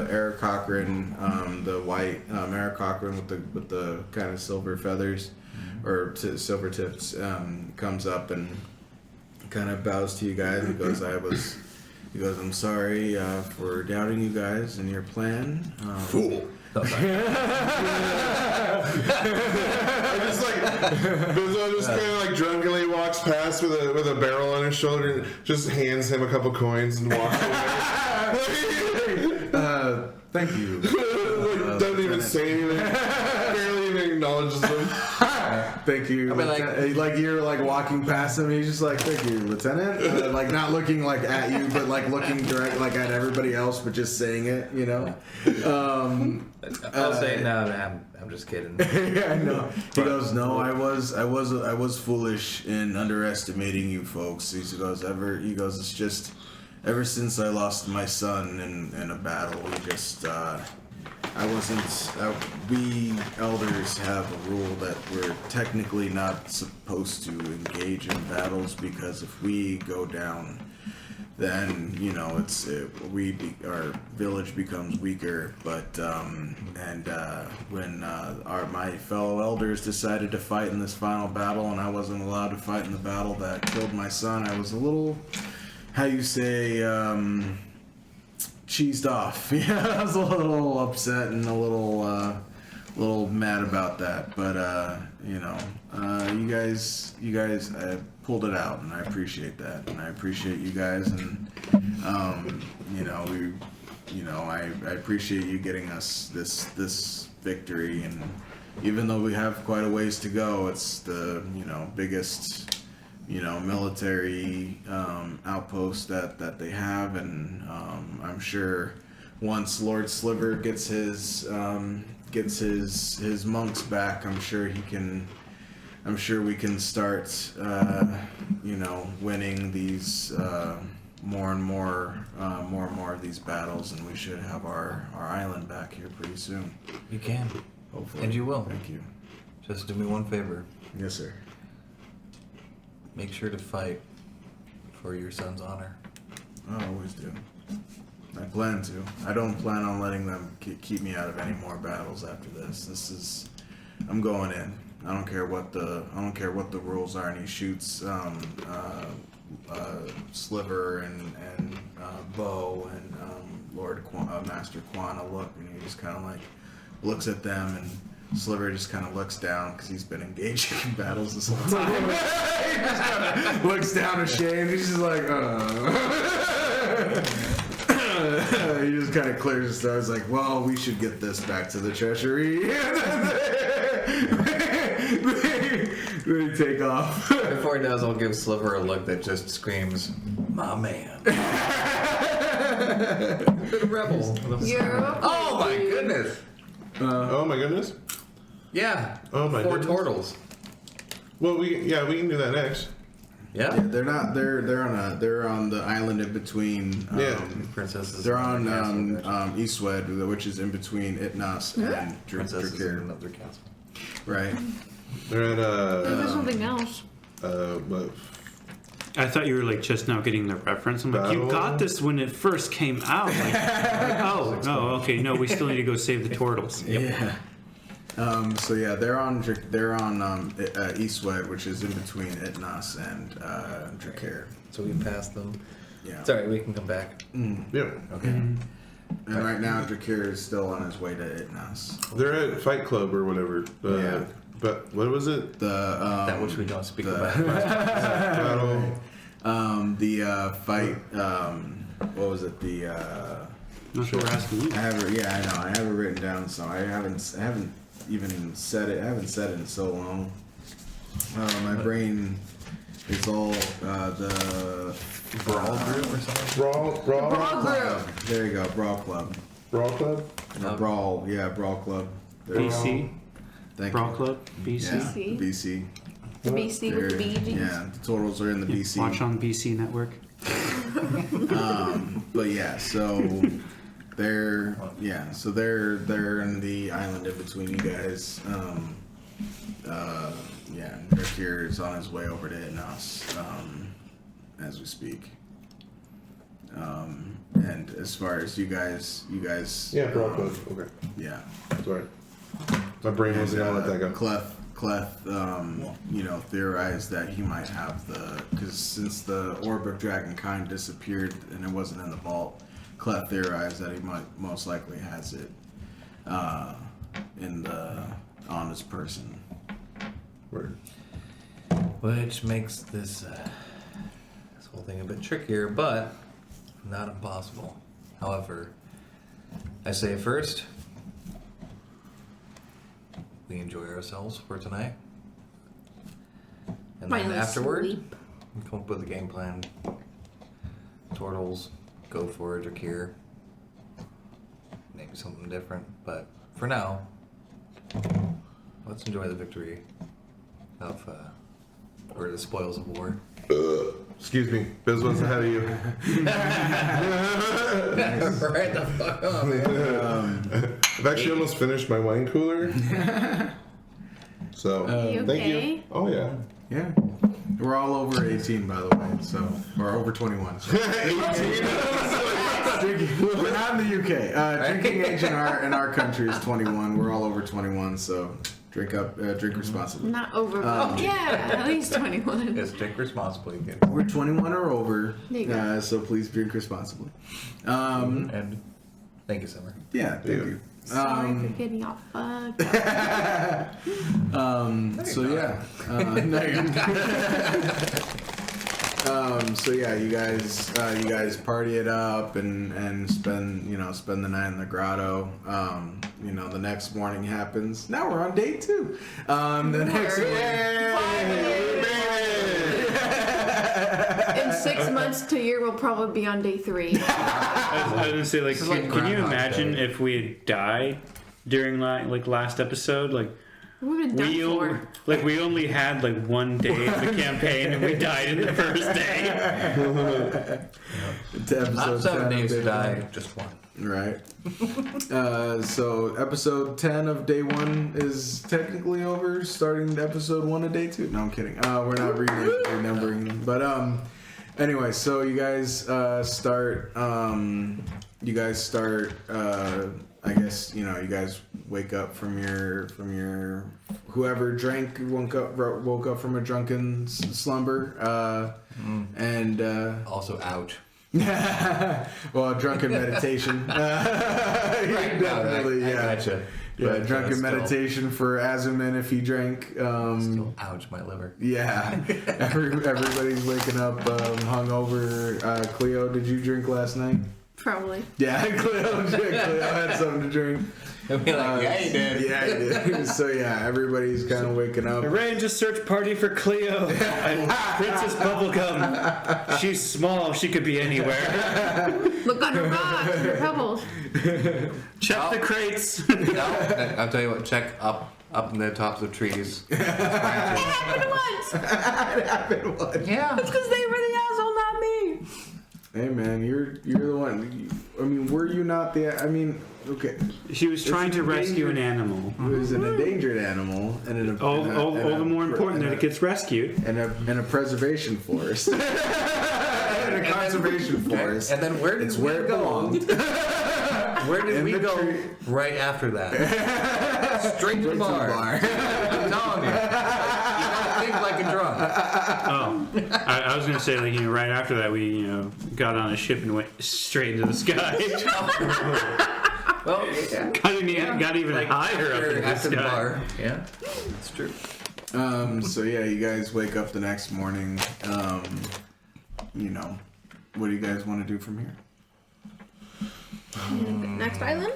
Eric Cochran, the white Eric Cochran with the kind of silver feathers or silver tips comes up and kind of bows to you guys. He goes, I'm sorry for doubting you guys and your plan. Fool. Bizzo just kind of drunkenly walks past with a barrel on his shoulder and just hands him a couple coins and walks away. Thank you. Like, doesn't even say anything. Barely even acknowledges them. Thank you. I mean, like you're like walking past him, he's just like, "Thank you, Lieutenant." Like not looking like at you, but like looking direct like at everybody else, but just saying it. You know. I'll say no. I'm just kidding. Yeah, I know. He goes, "No, I was foolish in underestimating you folks." He goes, "It's just ever since I lost my son in a battle, we elders have a rule that we're technically not supposed to engage in battles because if we go down, then our village becomes weaker. But when my fellow elders decided to fight in this final battle, and I wasn't allowed to fight in the battle that killed my son, I was a little, how you say, cheesed off. Yeah, I was a little upset and a little mad about that. But you guys pulled it out, and I appreciate that, and I appreciate you guys, and I appreciate you getting us this victory, and even though we have quite a ways to go, it's the biggest military outpost that they have, and I'm sure once Lord Sliver gets his monks back, I'm sure we can start winning these more and more of these battles, and we should have our island back here pretty soon. You can. Hopefully. And you will. Thank you. Just do me one favor. Yes, sir. Make sure to fight for your son's honor. I always do. I plan to. I don't plan on letting them keep me out of any more battles after this. I'm going in. I don't care what the rules are. And he shoots Sliver and Bo and Master Quan a look, and he just kind of like looks at them, and Sliver just kind of looks down because he's been engaging in battles this whole time. He just kind of looks down ashamed. He's just like, he just kind of clears his throat. He's like, well, we should get this back to the treasury. Then he take off. Before he does, I'll give Sliver a look that just screams, "My man." Rebel. You're Oh my goodness. Oh my goodness. Yeah. Oh my 4 goodness. turtles. Well, we can do that next. Yeah. They're not. They're on the island in between. Princesses. They're on Eastwed, which is in between Itnas and Princesses in Drakir. another castle. Right. They're at There's something else. what? I thought you were like just now getting the reference. I'm like, you Battle? got this when it first came out. Okay. No, we still need to go save the turtles. Yeah. So yeah, they're on Eastwed, which is in between Itnas and Drakir. So we passed them. Yeah. It's alright, we can come back. Yeah. Okay. And right now, Drakir is still on his way to Itnas. They're at Fight Club or whatever. Yeah. But what was it? That which we don't speak about. Battle. The fight. What was it? Not sure we're asking you. I have it. Yeah, I know. I have it written down. So I haven't even said it. I haven't said it in so long. My brain is all the Brawl group or something? Brawl group. There you go, Brawl Club. Brawl Club? Brawl, yeah, Brawl Club. There you go. BC. Thank Brawl you. Club. BC. Yeah, BC. BC. The BC with the They're- BG. Yeah, the totals are in the BC. Watch on BC Network. But yeah, so they're in the island in between you guys. Yeah, Drakir is on his way over to Itnos as we speak. And as far as you guys, Yeah, Brawl Club. Okay. yeah. Sorry. My brain wasn't gonna let that go. Clef, theorized that he might have because since the Orb of Dragonkind disappeared and it wasn't in the vault, Clef theorized that he might most likely has it on his person. Word. Which makes this whole thing a bit trickier, but not impossible. However, I say first, we enjoy ourselves for tonight. And then Finally afterward, sleep. we come up with a game plan. Turtles, go forage or cure. Maybe something different, but for now, let's enjoy the victory of, or the spoils of war. Excuse me, Biz, what's ahead of you? Right the fuck up, man. I've actually almost finished my wine cooler. So, You thank you. okay? Oh, yeah. Yeah. We're all over 18, by the way, so or over 21. So. We're not in the UK. Drinking age in our country is 21. We're all over 21, so drink responsibly. Not over. Yeah, at least 21. Yes, drink responsibly, kid. We're 21 or over, There you go. so please drink responsibly. And thank you, Summer. Yeah, thank you. Sorry for getting all fucked up. So yeah, no, you're so yeah, you guys party it up and spend the night in the grotto. The next morning happens. Now we're on day 2. The next In 6 months to a year, we'll probably be on day 3. I was gonna say, like, This is can, like can you Groundhog's imagine Day. if we had died during last episode? Like, We've been done for. we only had like 1 day of the campaign and we died in the first day. Not 7 days to die, just 1. Right. So episode 10 of day 1 is technically over. Starting episode 1 of day 2. No, I'm kidding. We're not renumbering them. But anyway, so you guys start. I guess you guys wake up from your whoever woke up from a drunken slumber. And Also, ouch. well, drunken meditation. Definitely, I yeah. gotcha. Yeah, But, drunken still- meditation for Azumin if he drank. Still, ouch, my liver. Yeah, everybody's waking up hungover. Cleo, did you drink last night? Probably. Yeah, Cleo had something to drink. I'll be like, yeah, you did. Yeah, he did. So yeah, everyeverybody's kind of waking up. Arrange a search party for Cleo and Princess Bubblegum. She's small. She could be anywhere. Look on her rocks, her pebbles. Check the crates. No, I'll tell you what, check up in the tops of trees. It happened once. It happened once. Yeah. It's because they were the asshole, not me. Hey man, you're the one. I mean, were you not the? I mean, okay. She was trying to rescue an animal. It was an endangered animal, and All the more important that it gets rescued. and a preservation forest, and a conservation forest. And then where did It's we where it go? belonged. Where did In we the go tree. right after that? Straight to the bar. I'm telling you. You gotta think like a drunk. Oh, I was gonna say, like, right after that, we got on a ship and went straight into the sky. Well, yeah. got even higher up in the After the sky. bar. Yeah, it's true. So yeah, you guys wake up the next morning. What do you guys want to do from here? Next island?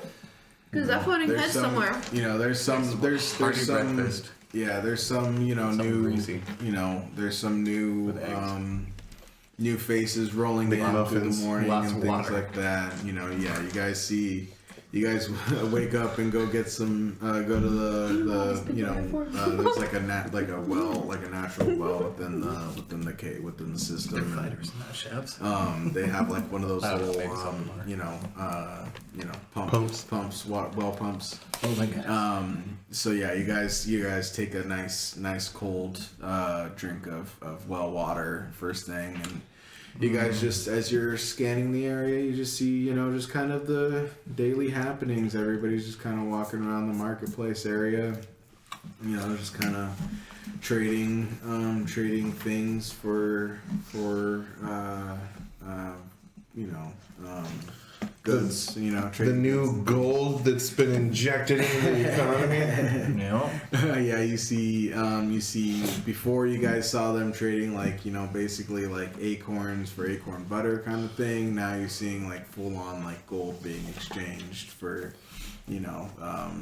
Because that floating head somewhere. There's some Hearty breakfast. Yeah, there's some Something new greasy. there's some new With eggs. new faces rolling in through McMuffins. the morning Lots and of things water. like that. You guys wake up and go get some go to the there's like a natural well within the cave, within the system. Fighters, not chefs. They have like one of those I don't know, little maybe some are. pumps, well pumps. Oh my god. So yeah, you guys take a nice cold drink of well water first thing, and you guys just, as you're scanning the area, you just see just kind of the daily happenings. Everybody's just kind of walking around the marketplace area, just kind of trading things for goods. You know, The trading new gold that's been injected into the economy. Yeah. yeah, you see before you guys saw them trading like, you know, basically like acorns for acorn butter kind of thing. Now you're seeing like full on like gold being exchanged for, you know,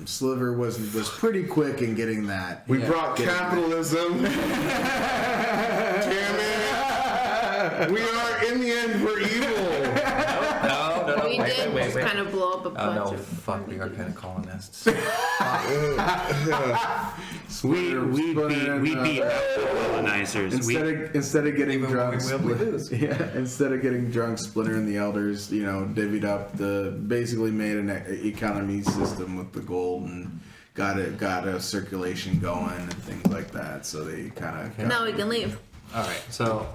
Sliver was pretty quick in getting that. We brought capitalism. Damn it. We are in the end we're evil. No, We did kind of blow up a Oh bunch no, of. fuck, we are kind of colonists. We beat colonizers. Instead of getting Even drunk, when we lose. instead of getting drunk, Splinter and the Elders, you know, divvied up basically made an economy system with the gold and got a circulation going and things like that. So they kind of Now we can leave. Alright, so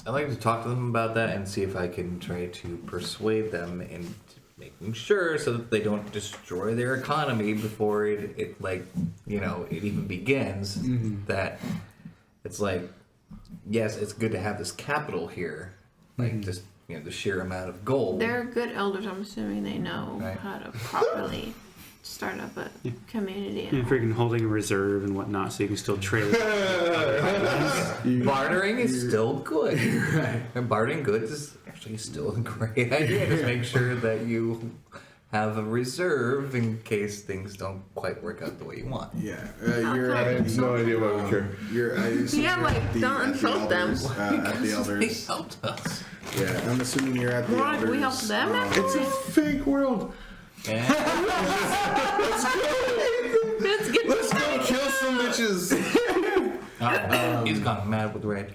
I'd like to talk to them about that and see if I can try to persuade them into making sure so that they don't destroy their economy before it like, you know, it even begins. That it's like, yes, it's good to have this capital here, like just, you know, the sheer amount of gold. They're good elders. I'm assuming they know Right. how to properly start up a community. And freaking holding a reserve and whatnot, so you can still trade. Bartering is still good. And bartering goods is actually still a great idea. Just make sure that you have a reserve in case things don't quite work out the way you want. yeah. I I have no idea why we care. Yeah, like, don't insult them. At the They Elders. helped us. Yeah, I'm assuming you're at the Why Elders. we help them now? It's a fake world. And Let's get Let's go kill some bitches. he's gone mad with red.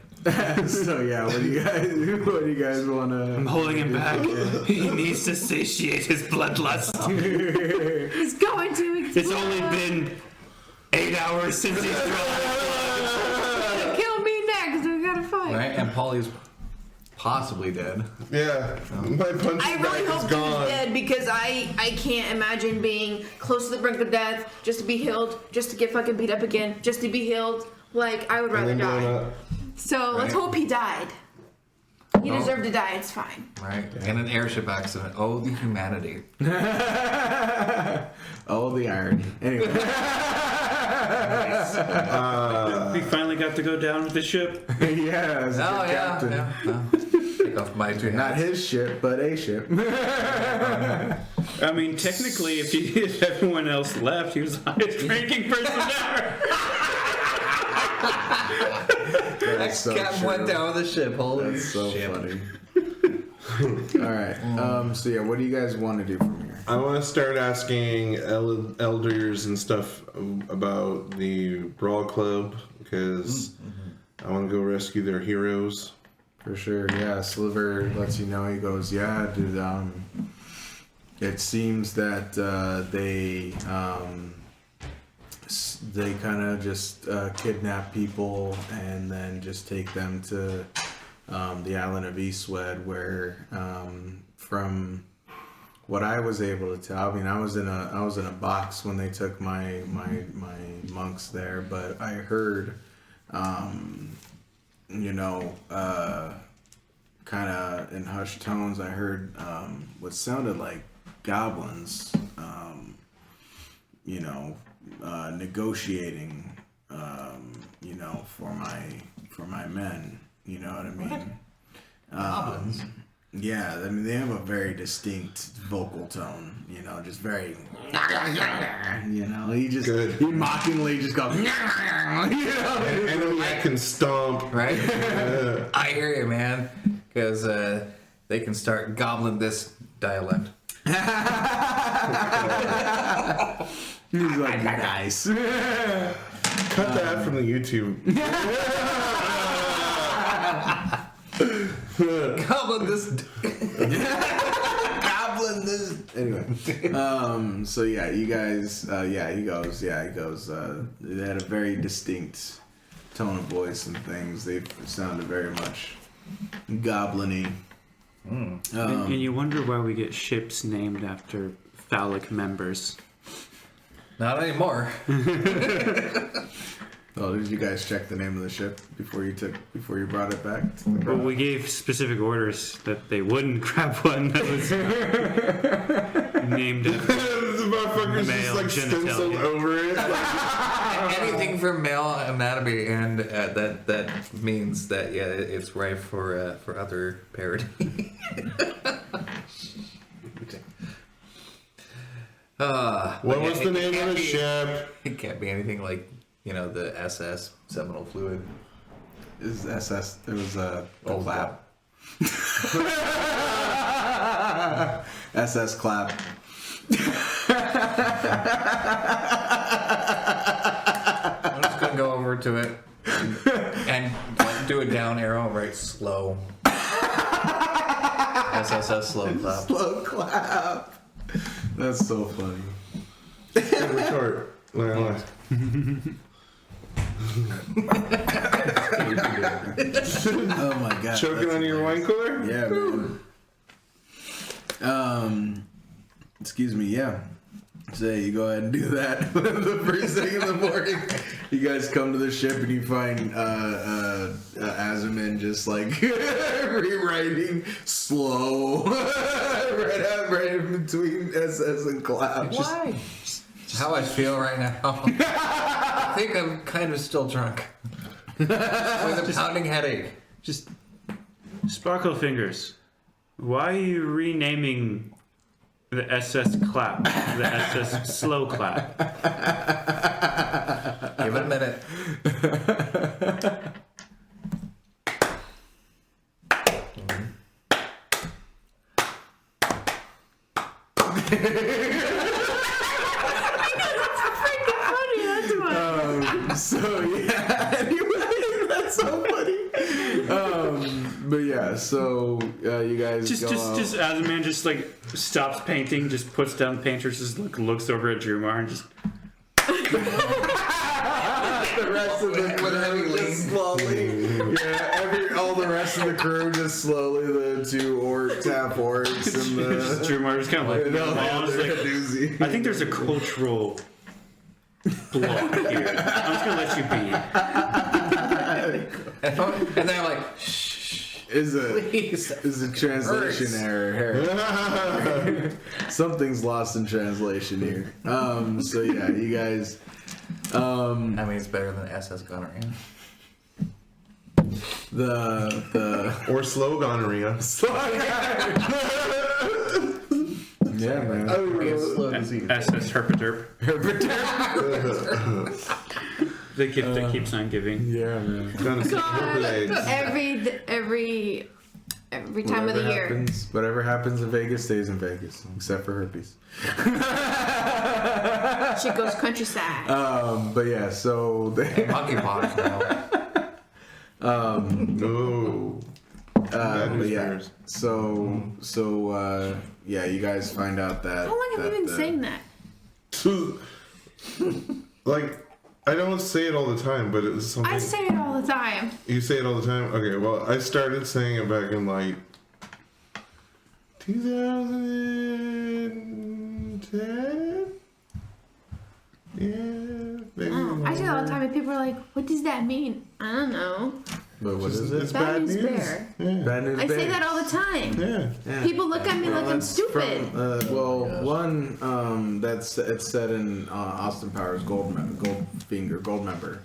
So yeah, what do you guys want I'm to? holding him back. He needs to satiate his bloodlust. He's going to explode. It's only been 8 hours since he's drawn. Kill me next. We gotta fight. Right? And Polly's possibly dead. Yeah, my punch I really bag hope is he's gone. dead because I can't imagine being close to the brink of death just to be healed, just to get fucking beat up again, just to be healed. Like, I would rather And then blown die. up. So let's Right. hope he died. He Oh. deserved to die. It's fine. Right? In an airship accident. Oh, the humanity. Oh, the irony. Anyway, We finally got to go down with the ship. yeah, as a Oh, good yeah. captain. Yeah. Well, take off my two Not hats. his ship, but a ship. I mean, technically, if everyone else left, he was the highest ranking person ever. That so captain went true. down with the ship. Holy That's so shit. funny. All right. So yeah, what do you guys want to do from here? I want to start asking elders and stuff about the Brawl Club because I want to go rescue their heroes. For sure. Yeah. Sliver lets you know. He goes, yeah, dude. It seems that they kind of just kidnap people and then just take them to the island of Eastwed, where from what I was able to tell, I mean, I was in a box when they took my monks there, but I heard, you know, kind of in hushed tones, I heard what sounded like goblins, you know, negotiating, you know, for my men. You know what I mean? Goblins. Yeah, I mean they have a very distinct vocal tone. You know, just very. You know, he mockingly just goes. You know? Enemy I can stomp. Right? I hear you, man. Because they can start gobbling this dialect. He's like, nice. Cut that from the YouTube. Gobbling this. Goblin this. Anyway, so yeah, you guys, he goes, they had a very distinct tone of voice and things. They sounded very much goblin-y. And you wonder why we get ships named after phallic members. Not anymore. Oh, did you guys check the name of the ship before you brought it back? To the Well, ground? we gave specific orders that they wouldn't grab one that was named after The motherfucker's male just like stenciled genitalia. over it. Anything from male anatomy, and that means that it's ripe for other parody. What was the name of the ship? It can't be anything like the SS seminal fluid. Is SS? It was the Oh, clap. SS clap. I'm just gonna go over to it and do a down arrow right slow. SSS slow clap. Slow clap. That's so funny. Good retort. Like, Oh my god. choking on your wine cooler? Yeah, man. Excuse me, yeah. So you go ahead and do that. The first thing in the morning, you guys come to the ship and you find Azaman just like rewriting slow, right in between SS and clap. Why? How I feel right now. I think I'm kind of still drunk. With a pounding headache. Just Sparkle Fingers. Why are you renaming the SS clap the SS slow clap? Give it a minute. So yeah, anyway, that's so funny. But yeah, so you guys Just Azaman just like stops painting, just puts down the painters, just looks over at Drumar and just the rest of the crew just slowly. Yeah, all the rest of the crew just slowly. The two half orcs, and the Drumar just kind of like, a doozy. I think there's a cultural block here. I'm just gonna let you be. And then I'm like, Is please. a translation Hurts. error. Something's lost in translation here. So yeah, you guys. I mean, it's better than SS gonorrhea. The Or slow gonorrhea. yeah, man. It's slow disease. SS Herpaderp. The gift that keeps on giving. Yeah, man. Done some purple eggs. Every time of the year. Whatever happens in Vegas stays in Vegas, except for herpes. She goes countryside. But yeah, so Monkeypox now. No. Bad but news yeah, bears. so yeah, you guys find out that. How long have you been saying that? Like, I don't say it all the time, but it's something. I say it all the time. You say it all the time? Okay, well, I started saying it back in like 2010? Yeah, maybe. Oh, I say it all the time, and people are like, "What does that mean?" I don't know. But what is it? It's Bad bad news news. bear. Yeah. Bad news. I say bears. that all the time. Yeah. People look at me like I'm That's stupid. From, one it's set in Austin Powers Goldmember.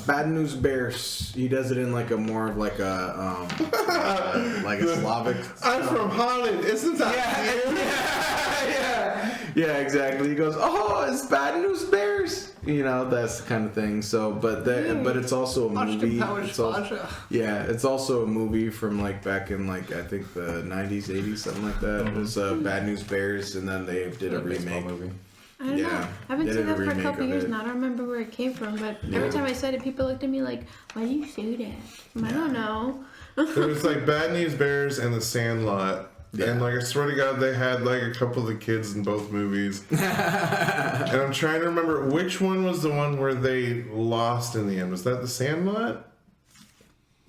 Bad News Bears. He does it in like a more of like a like a Slavic. I'm from Holland, isn't that? Yeah, exactly. He goes, "Oh, it's Bad News Bears." You know, that's the kind of thing. So, but it's also a movie. It's also a movie from like back in like I think the 90s, 80s, something like that. It was Bad News Bears, and then they did a remake. movie. I don't know. Yeah, I've been they saying did a that for a remake couple of years it. now. I don't remember where it came from, but every time I said it, people looked at me like, "Why do you say that?" I don't know. There was like Bad News Bears and The Sandlot. Yeah. And like I swear to God, they had like a couple of the kids in both movies. And I'm trying to remember which one was the one where they lost in the end. Was that The Sandlot?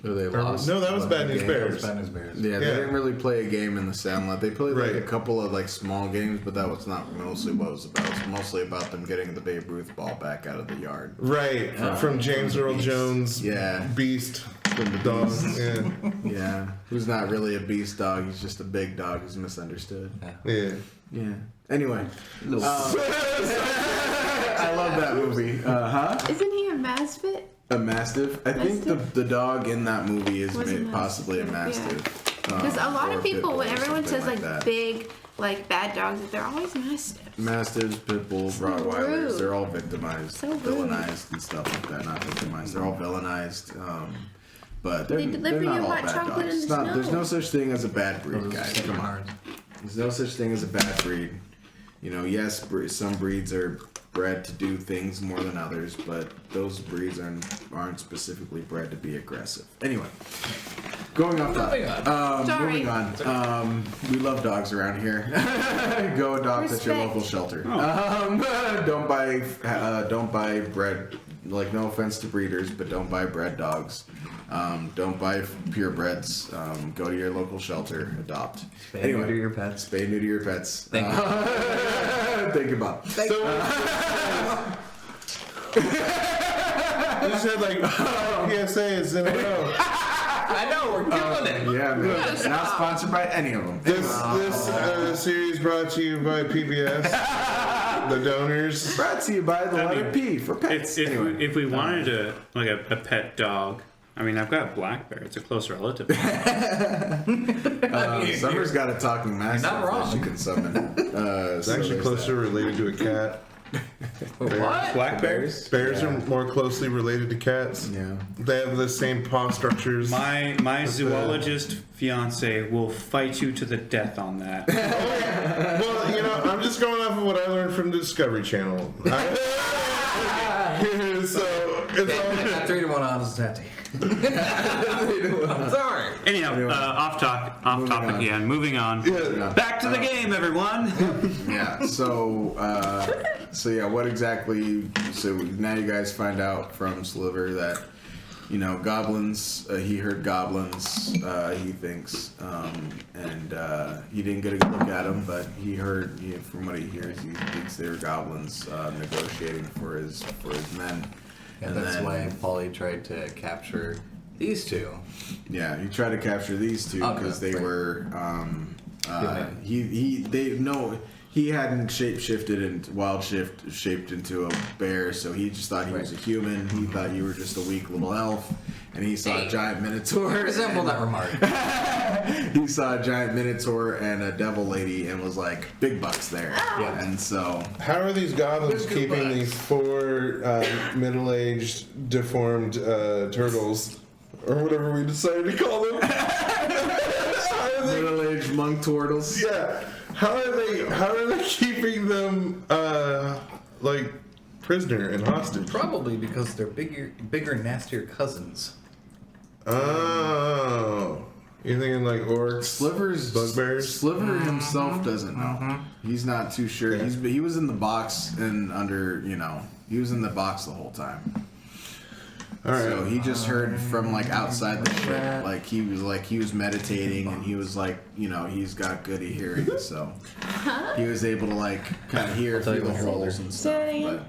Or they lost. No, that was Bad News Bears. Bad News Bears. Yeah, they Yeah. didn't really play a game in the Sandlot. They played like Right. a couple of like small games, but that was not mostly what it was about. It was mostly about them getting the Babe Ruth ball back out of the yard. Right, from James Earl Jones. Yeah. Beast. From the Dog. Beast. Yeah. Yeah, who's not really a beast dog. He's just a big dog who's misunderstood. Yeah. Yeah. Anyway, I love that movie. Isn't he a Mastiff? A mastiff. I think Mastiff? the dog in that movie is Was a possibly a mastiff, mastiff. Because a lot or of people, pit when bull or everyone something says like that. big, like bad dogs, they're always mastiffs. Mastiffs, pit bulls, So Rottweilers, rude. they're all victimized, So rude. villainized, and stuff like that. Not victimized, they're all villainized. But they're, They deliver they're not you all hot bad chocolate dogs. in It's the not, there's snow. no such thing as a bad breed, Those guys. second Come on. cards. There's no such thing as a bad breed. You know, yes, some breeds are bred to do things more than others, but those breeds aren't specifically bred to be aggressive. Anyway, going off Moving that. Sorry. Moving on. We love dogs around here. Go adopt at your Respect. local shelter. Don't buy bred. Like, no offense to breeders, but don't buy bred dogs. Don't buy purebreds. Go to your local shelter. Adopt. Spay and neuter your pets. Spay and neuter your pets. Thank you. Thank you, Bob. You said like PSA is in a row. I know, we're doing it. Yeah, man. Not sponsored by any of them. This series brought to you by PBS, the donors. Brought to you by the letter P for pets. If we wanted a pet dog, I mean, I've got a black bear. It's a close relative. Summer's got a talking mastiff not wrong. that she can summon. It's actually closer related to a cat. What? Black bears? Bears are more closely related to cats. Yeah. They have the same paw structures. My zoologist fiance will fight you to the death on that. Well, you know, I'm just going off of what I learned from the Discovery Channel. So it's all. 3-1 honesty. I'm sorry. Anyhow, off topic again. Moving on. Yeah. Back to the game, everyone. Yeah. So yeah. What exactly? So now you guys find out from Sliver that, you know, goblins. He heard goblins. He thinks, and he didn't get a good look at them, but he heard. From what he hears, he thinks they were goblins negotiating for his men. And that's why Polly tried to capture these two. Yeah, he tried to capture these two because they right. were. He hadn't shaped into a bear, so he just thought he was a human. He thought you were just a weak little elf, and he saw a giant minotaur. Resemble that remark. He saw a giant minotaur and a devil lady, and was like, "Big bucks there." Yeah. And so How are these goblins Good keeping luck. these four middle-aged, deformed turtles, or whatever we decided to call them? middle-aged monk turtles. Yeah. How are they keeping them like prisoner and hostage? Probably because they're bigger, nastier cousins. Oh. You're thinking like orcs, bugbears? Sliver himself doesn't know. He's not too sure. He was in the box and he was in the box the whole time. All right. So he just heard from like outside the ship. Like he was meditating and he was like, he's got good hearing, so he was able to like kind of hear through the holes and stuff. But,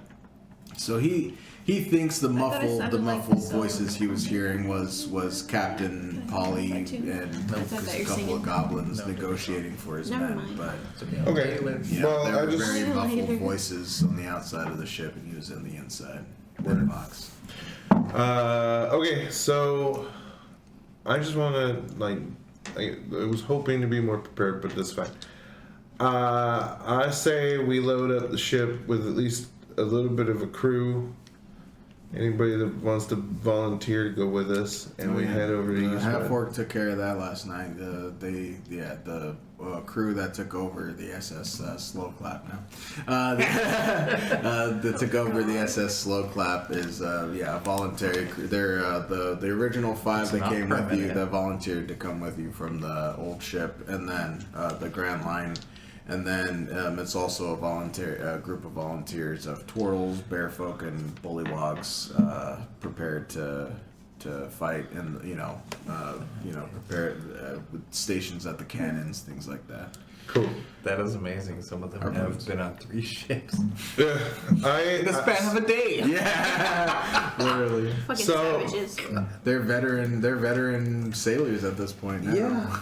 so he thinks the muffled voices he was hearing was Captain Polly and just a couple of goblins negotiating for his Never men. mind. But Okay. Well, there I were just very muffled Later. voices on the outside of the ship, and he was in the inside of the box. Okay, so I just want to I was hoping to be more prepared, but that's fine. I say we load up the ship with at least a little bit of a crew. Anybody that wants to volunteer to go with us, and we head over to Eastwood. Half Orc took care of that last night. The crew that took over the SS Slow Clap now. That took over the SS Slow Clap is a voluntary crew. They're the original 5 that not came with you permanent. that volunteered to come with you from the old ship, and then the Grand Line. And then it's also a group of volunteers of Twirls, Bearfolk, and Bullywogs prepared to to fight, and prepare with stations at the cannons, things like that. Cool. That is amazing. Some of them have been on 3 ships Yeah, in the span of a day. Yeah, literally. Fucking So- savages. They're veteran sailors at this point now. Yeah.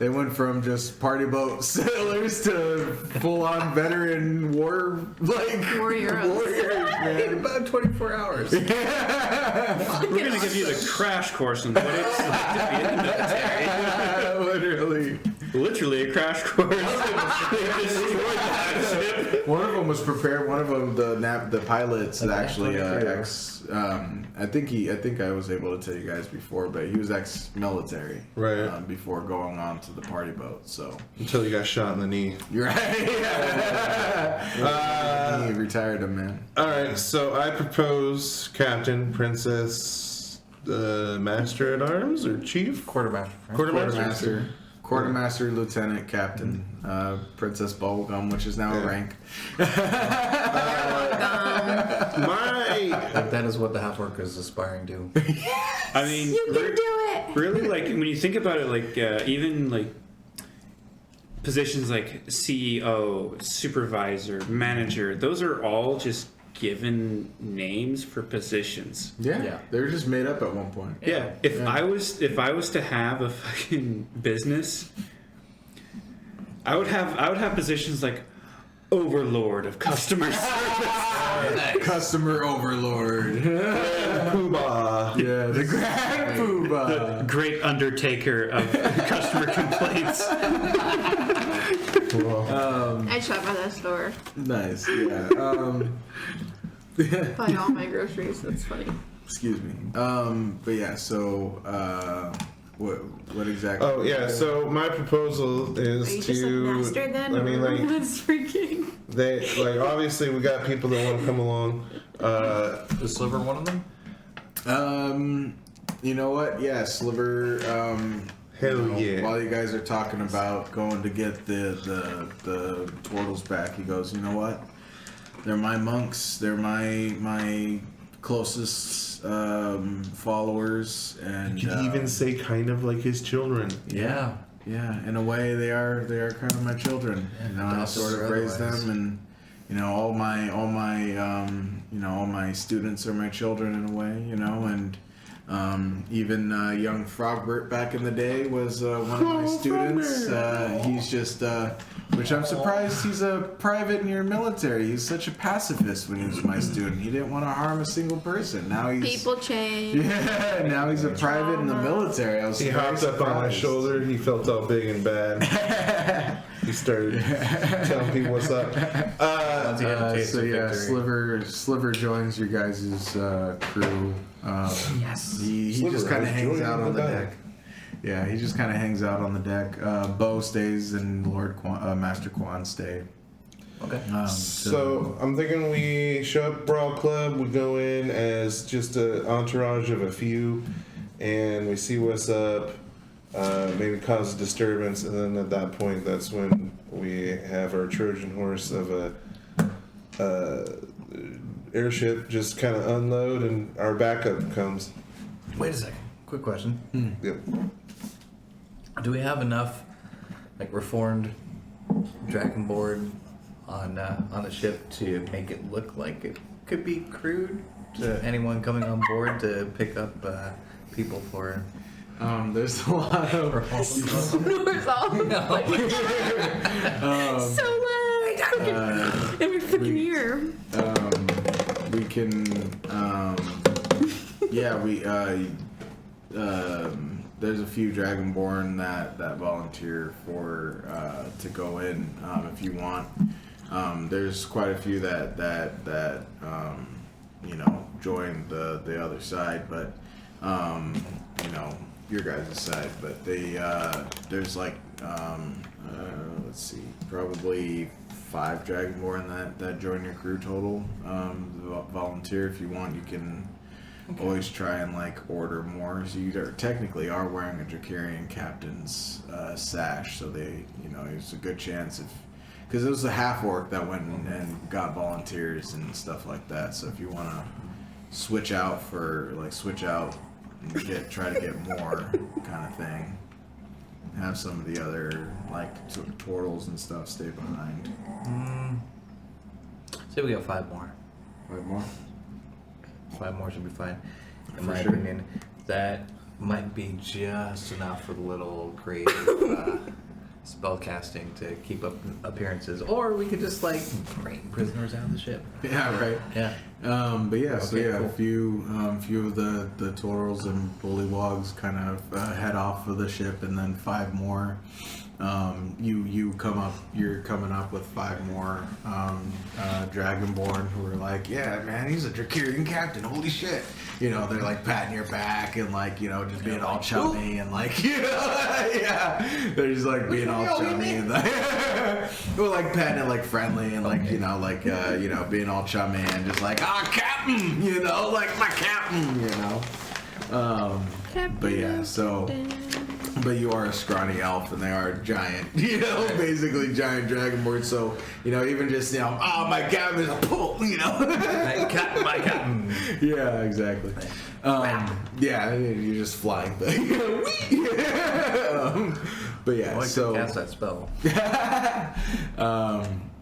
They went from just party boat sailors to full on veteran war Warriors. warriors, In man. about 24 hours. We're gonna give you the crash course on what it's like to be in the military. Literally. Literally a crash course. They destroyed that ship. One of them was prepared. One of them, the pilot's actually ex. I think I was able to tell you guys before, but he was ex-military. Right. Before going on to the party boat. So until you got shot in the knee. you're right. He retired him, man. All right, so I propose Captain, Princess, Master at Arms, or Chief? Quartermaster. Quartermaster, Lieutenant, Captain, Princess Bubblegum, which is now a rank. That is what the half orc is aspiring to. I mean, You can do it. really, like when you think about it, like even like positions like CEO, supervisor, manager, those are all just given names for positions. Yeah, they were just made up at one point. Yeah. If I was to have a fucking business, I would have positions like Overlord of Customer Service. Customer Overlord. Poobah. Yeah, the Grand Poobah. Great Undertaker of customer complaints. I shop at that store. Nice, yeah. Buy all my groceries. That's funny. Excuse me. But yeah, so, what exactly? Oh yeah, so my proposal Are you is just a to. master then? I mean, like That's freaking. they obviously we got people that want to come along. Is Sliver one of them? You know what? Yeah, Sliver. Hell yeah. While you guys are talking about going to get the turtles back, he goes, you know what? They're my monks. They're my closest followers, and You could even say kind of like his children. yeah, in a way they are kind of my children. You know, I adopted sort of or raised otherwise. them, and you know, all my students are my children in a way. You know, and even young Frogbert back in the day was one of my students. He's just, which I'm surprised he's a private in your military. He's such a pacifist when he was my student. He didn't want to harm a single person. Now he's People change. yeah. Now he's a private in the military. I was He very hopped up on my surprised. shoulder. He felt all big and bad. He started telling people what's up. Once he had a taste So of yeah, victory. Sliver joins your guys' crew. Yes. He Sliver just kind of has hangs joined out on the the battle. deck. Yeah, he just kind of hangs out on the deck. Bo stays and Master Quan stay. Okay. So I'm thinking we show up Brawl Club. We go in as just an entourage of a few, and we see what's up. Maybe cause a disturbance, and then at that point, that's when we have our Trojan horse of a airship just kind of unload, and our backup comes. Wait a second. Quick question. Yep. Do we have enough, like, reformed Dragonborn on the ship to make it look like it could be crewed to anyone coming on board to pick up people for? There's a lot of North all so loud. And we're freaking here. we can there's a few Dragonborn that volunteer for to go in if you want. There's quite a few that join the other side, but your guys' side, but there's like let's see, probably 5 Dragonborn that join your crew total. Volunteer if you want. You can always try and like order more. So you technically are wearing a Drakarian captain's sash, so there's a good chance because it was a half orc that went and got volunteers and stuff like that. So if you want to switch out try to get more kind of thing. Have some of the other like sort of turtles and stuff stay behind. Say we got 5 more. 5 more. 5 more should be fine. In For my sure. opinion, that might be just enough for the little creative spell casting to keep up appearances. Or we could just like bring prisoners out of the ship. Yeah, right. Yeah. But yeah, so Okay, yeah, cool. a few of the turtles and bullywugs kind of head off of the ship, and then 5 more. You're coming up with 5 more Dragonborn who are like, yeah, man, he's a Drakirian captain. Holy shit! You know, they're like patting your back and like, you know, just being all chummy and like, you know, yeah, they're just like being all chummy and like, or like patting it like friendly and like, you know, like you know, being all chummy and just like, captain, you know, like my captain, you know. But yeah, so. But you are a scrawny elf, and they are giant, you know, basically giant dragonborn. So, you know, even just, you know, oh, my captain is a pull, you know. My captain. Yeah, exactly. Yeah, you're just flying thing. But yeah, I so. cast that spell.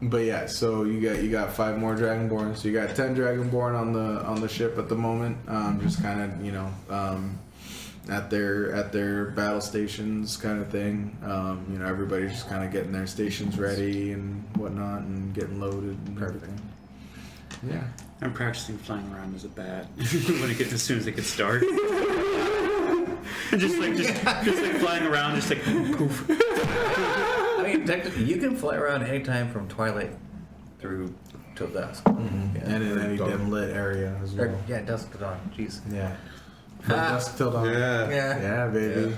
But yeah, so you got 5 more dragonborn. So you got 10 dragonborn on the ship at the moment. Just kind of, you know, at their battle stations kind of thing. You know, everybody's just kind of getting their stations ready and whatnot and getting loaded and everything. Yeah. I'm practicing flying around as a bat as soon as it gets dark. just like flying around, just like poof. I mean, technically, you can fly around anytime from twilight through till dusk. Mm-hmm. Yeah. And in any dim lit area as well. Yeah, dusk to dawn. Jeez. Yeah. From dusk till dawn. Yeah. Yeah, baby.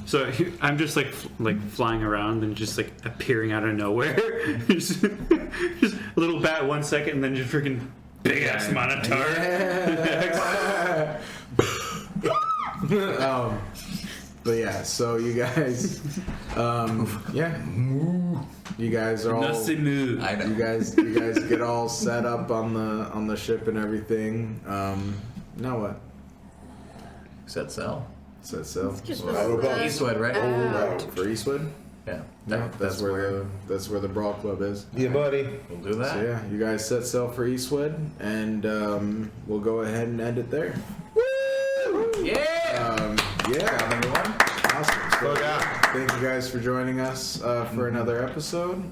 So I'm just like flying around and just like appearing out of nowhere. just a little bat 1 second, and then just freaking big ass minotaur. Yeah. But yeah, so you guys, yeah, you guys are all. Nothing new. I know. You guys get all set up on the ship and everything. Now what? Set sail. Set sail. Eastwood, right? For Eastwood. Yeah. Yeah, that's where the Brawl Club is. Yeah, buddy. We'll do that. So yeah, you guys set sail for Eastwood, and we'll go ahead and end it there. Yeah. Yeah, Everyone. awesome. So, yeah. thank you guys for joining us for another episode.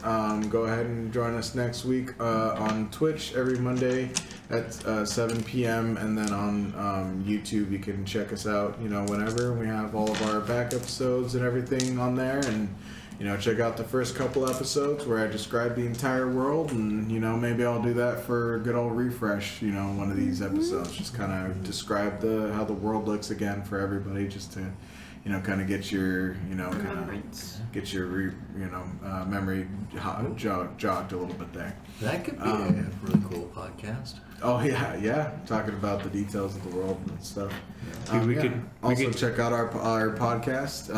Go ahead and join us next week on Twitch every Monday at 7 p.m. and then on YouTube you can check us out. You know, whenever we have all of our back episodes and everything on there, and you know, check out the first couple episodes where I describe the entire world, and you know, maybe I'll do that for a good old refresh. You know, one of these episodes, just kind of describe how the world looks again for everybody, just to, you know, kind of get your, you know, get your memory jogged a little bit there. That could be a really cool podcast. Oh yeah, talking about the details of the world and stuff. We Yeah. could Also check out our podcast.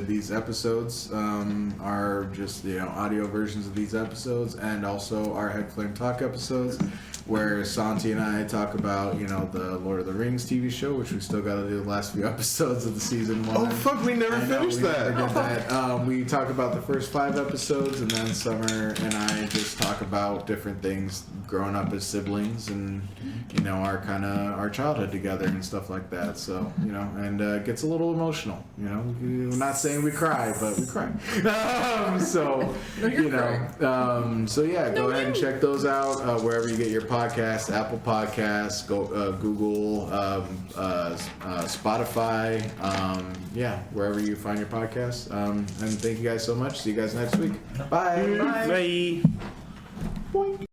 These episodes are just, you know, audio versions of these episodes, and also our Head Flame Talk episodes, where Santi and I talk about, you know, the Lord of the Rings TV show, which we still got to do the last few episodes of the season 1. Oh, fuck, we never I know, finished we that. never did that. We talk about the first 5 episodes, and then Summer and I just talk about different things growing up as siblings, and you know, our childhood together and stuff like that. So, you know, and it gets a little emotional. You know, we're not saying we cry, but we cry. So you know, so yeah, go ahead and check those out wherever you get your podcasts. Apple Podcasts, Google, Spotify, yeah, wherever you find your podcasts. And thank you guys so much. See you guys next week. Bye. Bye. Boink.